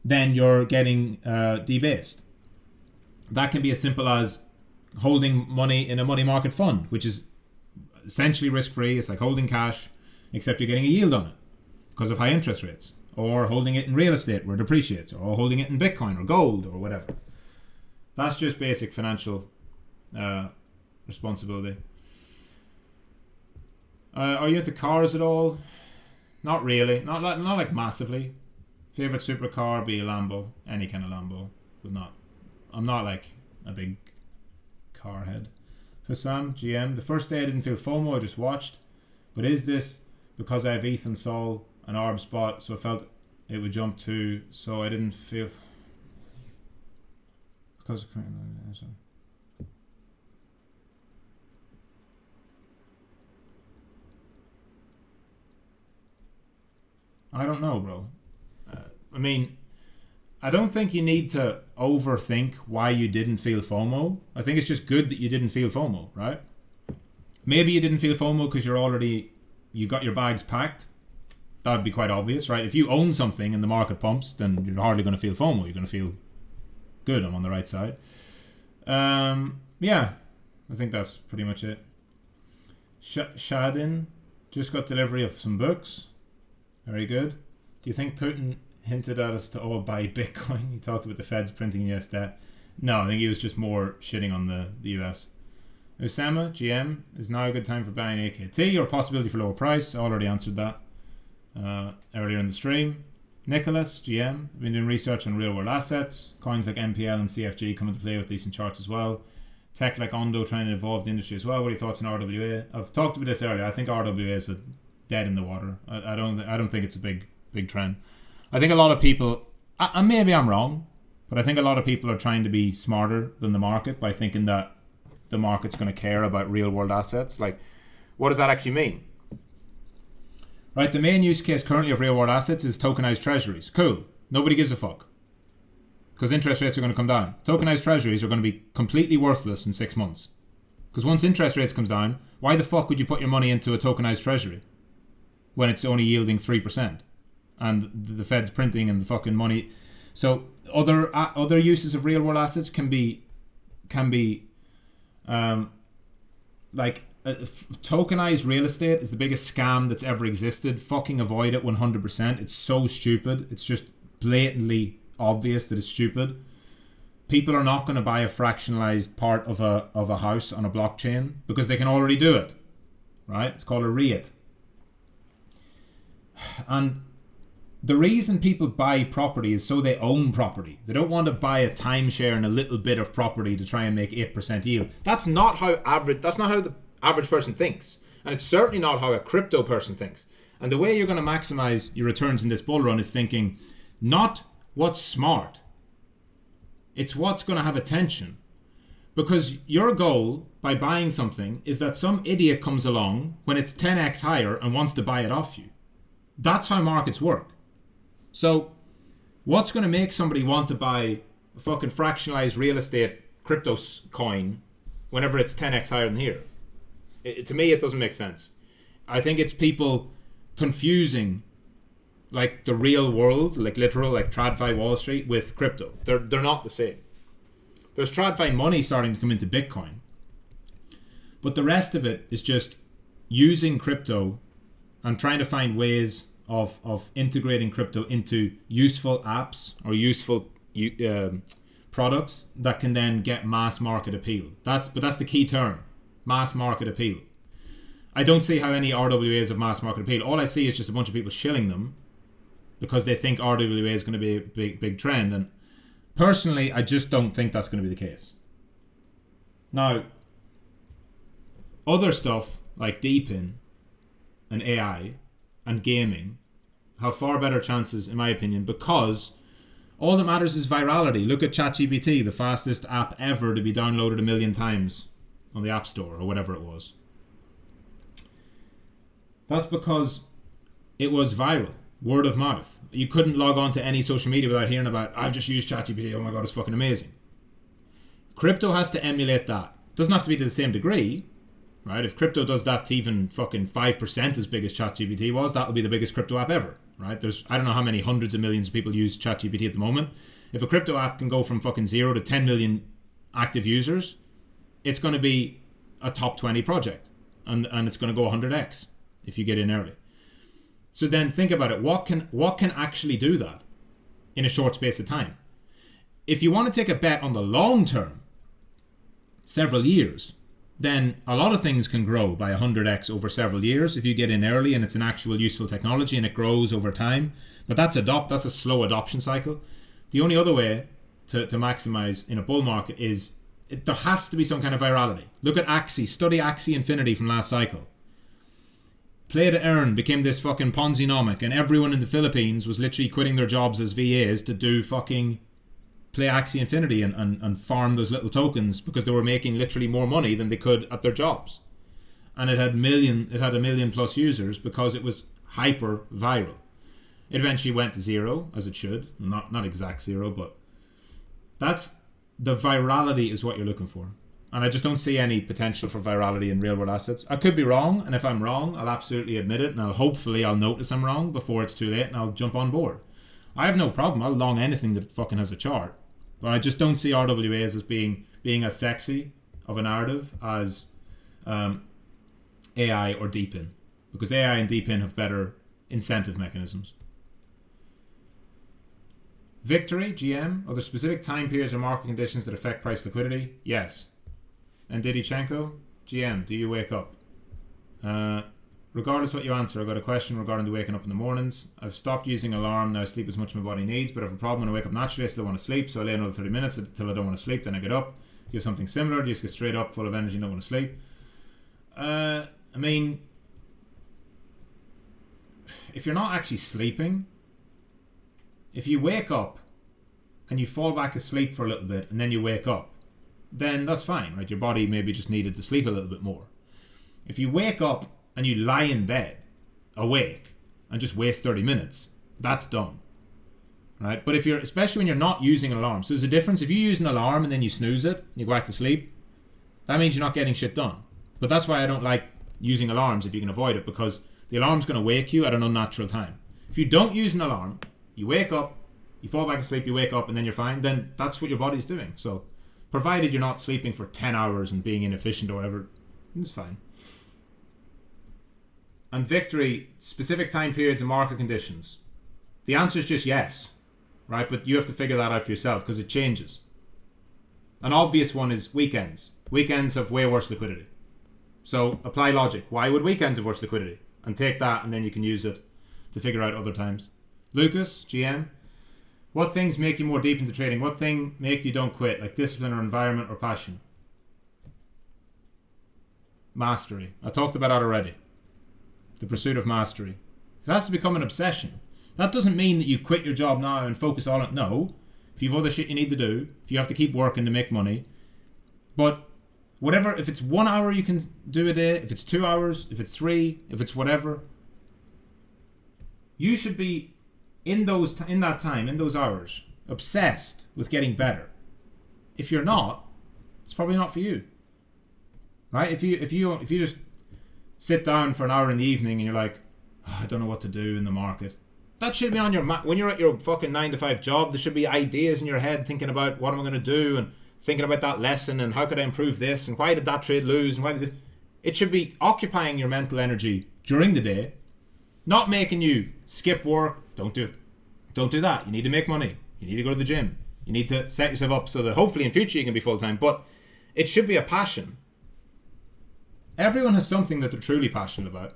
then you're getting debased. That can be as simple as holding money in a money market fund, which is essentially risk-free. It's like holding cash, except you're getting a yield on it because of high interest rates. Or holding it in real estate where it depreciates. Or holding it in Bitcoin or gold or whatever. That's just basic financial responsibility. Are you into cars at all? Not really. Not like massively. Favorite supercar be a Lambo, any kind of Lambo, but not. I'm not like a big car head. Hussam, GM. The first day I didn't feel FOMO. I just watched. But is this because I have Ethan, Sol, and Arb spot, so I felt it would jump too, so I didn't feel because I don't know, bro. I mean, I don't think you need to overthink why you didn't feel FOMO. I think it's just good that you didn't feel FOMO, right? Maybe you didn't feel FOMO because you got your bags packed. That would be quite obvious, right? If you own something and the market pumps, then you're hardly going to feel FOMO. You're going to feel good. I'm on the right side. Yeah, I think that's pretty much it. Shadin just got delivery of some books. Very good. Do you think Putin hinted at us to all buy Bitcoin? He talked about the Feds printing US debt. No, I think he was just more shitting on the US. Osama, GM, is now a good time for buying AKT or possibility for lower price? I already answered that earlier in the stream. Nicholas, GM, been doing research on real world assets. Coins like MPL and CFG come into play with decent charts as well. Tech like Ondo trying to evolve the industry as well. What are your thoughts on RWA? I've talked about this earlier. I think RWA is dead in the water. I don't think it's a big trend. I think a lot of people, and maybe I'm wrong, but I think a lot of people are trying to be smarter than the market by thinking that the market's going to care about real world assets. Like, what does that actually mean? Right, the main use case currently of real world assets is tokenized treasuries. Cool. Nobody gives a fuck. Because interest rates are going to come down. Tokenized treasuries are going to be completely worthless in 6 months. Because once interest rates comes down, why the fuck would you put your money into a tokenized treasury when it's only yielding 3%? And the Fed's printing and the fucking money. So other uses of real world assets can be tokenized real estate is the biggest scam that's ever existed. Fucking avoid it 100%. It's so stupid. It's just blatantly obvious that it's stupid. People are not going to buy a fractionalized part of a house on a blockchain because they can already do it. Right? It's called a REIT. And the reason people buy property is so they own property. They don't want to buy a timeshare and a little bit of property to try and make 8% yield. That's not how the average person thinks. And it's certainly not how a crypto person thinks. And the way you're going to maximize your returns in this bull run is thinking not what's smart. It's what's going to have attention. Because your goal by buying something is that some idiot comes along when it's 10x higher and wants to buy it off you. That's how markets work. So, what's going to make somebody want to buy a fucking fractionalized real estate crypto coin whenever it's 10x higher than here? To me, it doesn't make sense. I think it's people confusing like the real world, like literal, like TradFi Wall Street with crypto. They're not the same. There's TradFi money starting to come into Bitcoin. But the rest of it is just using crypto and trying to find ways of integrating crypto into useful apps or useful products that can then get mass market appeal. That's the key term, mass market appeal. I don't see how any RWAs have mass market appeal. All I see is just a bunch of people shilling them because they think RWA is going to be a big trend. And personally, I just don't think that's going to be the case. Now, other stuff like DeepIn and AI and gaming have far better chances, in my opinion, because all that matters is virality. Look at ChatGPT, the fastest app ever to be downloaded 1 million times on the App Store or whatever it was. That's because it was viral, word of mouth. You couldn't log on to any social media without hearing about, I've just used ChatGPT, oh my god, it's fucking amazing. Crypto has to emulate that. Doesn't have to be to the same degree, right? If crypto does that to even fucking 5% as big as ChatGPT was, that'll be the biggest crypto app ever, right? There's, I don't know how many hundreds of millions of people use ChatGPT at the moment. If a crypto app can go from fucking 0 to 10 million active users, it's going to be a top 20 project. And it's going to go 100x if you get in early. So then think about it. What can actually do that in a short space of time? if you want to take a bet on the long term, several years, then a lot of things can grow by 100x over several years if you get in early and it's an actual useful technology and it grows over time. But that's a slow adoption cycle. The only other way to maximize in a bull market is there has to be some kind of virality. Look at Axie. Study Axie Infinity from last cycle. Play to earn became this fucking Ponzi-nomic, and everyone in the Philippines was literally quitting their jobs as VAs to do fucking play Axie Infinity and farm those little tokens because they were making literally more money than they could at their jobs. And it had a million plus users because it was hyper viral. It eventually went to zero, as it should. Not exact zero, but that's the virality is what you're looking for. And I just don't see any potential for virality in real world assets. I could be wrong, and if I'm wrong, I'll absolutely admit it, and I'll notice I'm wrong before it's too late, and I'll jump on board. I have no problem. I'll long anything that fucking has a chart. But I just don't see RWAs as being as sexy of a narrative as AI or DeepIn. Because AI and DeepIn have better incentive mechanisms. Victory, GM, are there specific time periods or market conditions that affect price liquidity? Yes. And Didichenko, GM, do you wake up? Regardless what you answer, I've got a question regarding the waking up in the mornings. I've stopped using alarm, now I sleep as much as my body needs, but I have a problem when I wake up naturally, I still want to sleep, so I lay another 30 minutes until I don't want to sleep, then I get up. Do you have something similar? Do you just get straight up, full of energy, and don't want to sleep? I mean, if you're not actually sleeping, if you wake up and you fall back asleep for a little bit and then you wake up, then that's fine, right? Your body maybe just needed to sleep a little bit more. If you wake up and you lie in bed, awake, and just waste 30 minutes, that's dumb, right? But especially when you're not using an alarm, so there's a difference. If you use an alarm and then you snooze it, you go back to sleep, that means you're not getting shit done. But that's why I don't like using alarms if you can avoid it, because the alarm's going to wake you at an unnatural time. If you don't use an alarm, you wake up, you fall back asleep, you wake up, and then you're fine, then that's what your body's doing. So provided you're not sleeping for 10 hours and being inefficient or whatever, it's fine. And victory, specific time periods and market conditions. The answer is just yes, right? But you have to figure that out for yourself because it changes. An obvious one is weekends. Weekends have way worse liquidity. So apply logic. Why would weekends have worse liquidity? And take that and then you can use it to figure out other times. Lucas, GM, what things make you more deep into trading? What thing make you don't quit? Like discipline or environment or passion? Mastery. I talked about that already. The pursuit of mastery. It has to become an obsession. That doesn't mean that you quit your job now and focus all on... No. If you've other shit you need to do, if you have to keep working to make money. But whatever, if it's 1 hour you can do a day, if it's 2 hours, if it's 3, if it's whatever, you should be in that time, in those hours, obsessed with getting better. If you're not, it's probably not for you. Right? If you just sit down for an hour in the evening and you're like, oh, I don't know what to do in the market. That should be on your when you're at your fucking 9-to-5 job, there should be ideas in your head thinking about what am I going to do and thinking about that lesson and how could I improve this and why did that trade lose and why did it should be occupying your mental energy during the day, not making you skip work. Don't do that. You need to make money. You need to go to the gym. You need to set yourself up so that hopefully in future you can be full-time. But it should be a passion. Everyone has something that they're truly passionate about,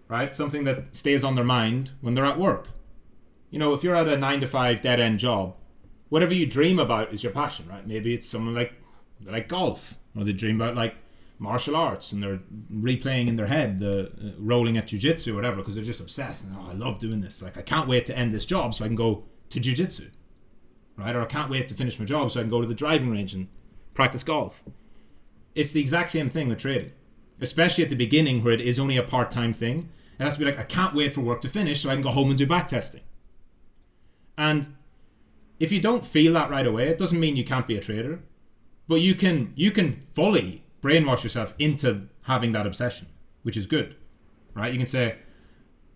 right? Something that stays on their mind when they're at work. You know, if you're at a 9-to-5 dead-end job, whatever you dream about is your passion, right? Maybe it's someone like golf, or they dream about like martial arts and they're replaying in their head the rolling at jiu-jitsu or whatever because they're just obsessed. And, I love doing this. Like, I can't wait to end this job so I can go to jiu-jitsu, right? Or I can't wait to finish my job so I can go to the driving range and practice golf. It's the exact same thing with trading, especially at the beginning where it is only a part-time thing. It has to be like, I can't wait for work to finish so I can go home and do back testing. And if you don't feel that right away, it doesn't mean you can't be a trader, but you can fully brainwash yourself into having that obsession, which is good, right? You can say,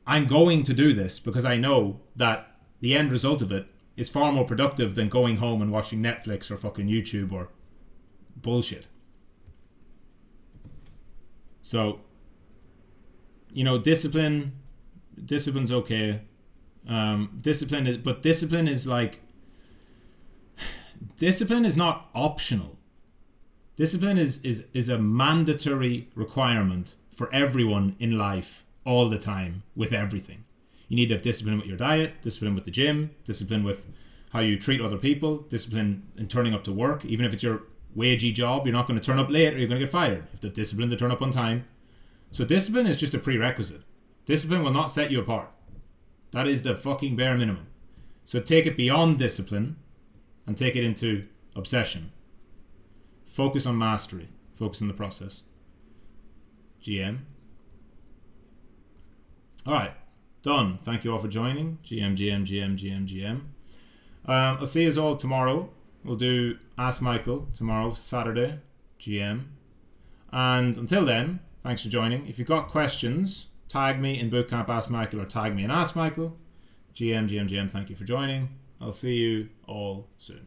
I'm going to do this because I know that the end result of it is far more productive than going home and watching Netflix or fucking YouTube or bullshit. So, you know, discipline's okay. Discipline is like, discipline is not optional. Discipline is a mandatory requirement for everyone in life all the time with everything. You need to have discipline with your diet, discipline with the gym, discipline with how you treat other people, discipline in turning up to work. Even if it's your wagey job, you're not going to turn up late or you're going to get fired. You have to have discipline to turn up on time. So discipline is just a prerequisite. Discipline will not set you apart. That is the fucking bare minimum. So take it beyond discipline and take it into obsession. Focus on mastery. Focus on the process. GM. Alright. Done. Thank you all for joining. GM. I'll see you all tomorrow. We'll do Ask Michael tomorrow, Saturday. GM. And until then, thanks for joining. If you've got questions, tag me in Bootcamp Ask Michael or tag me in Ask Michael. GM. Thank you for joining. I'll see you all soon.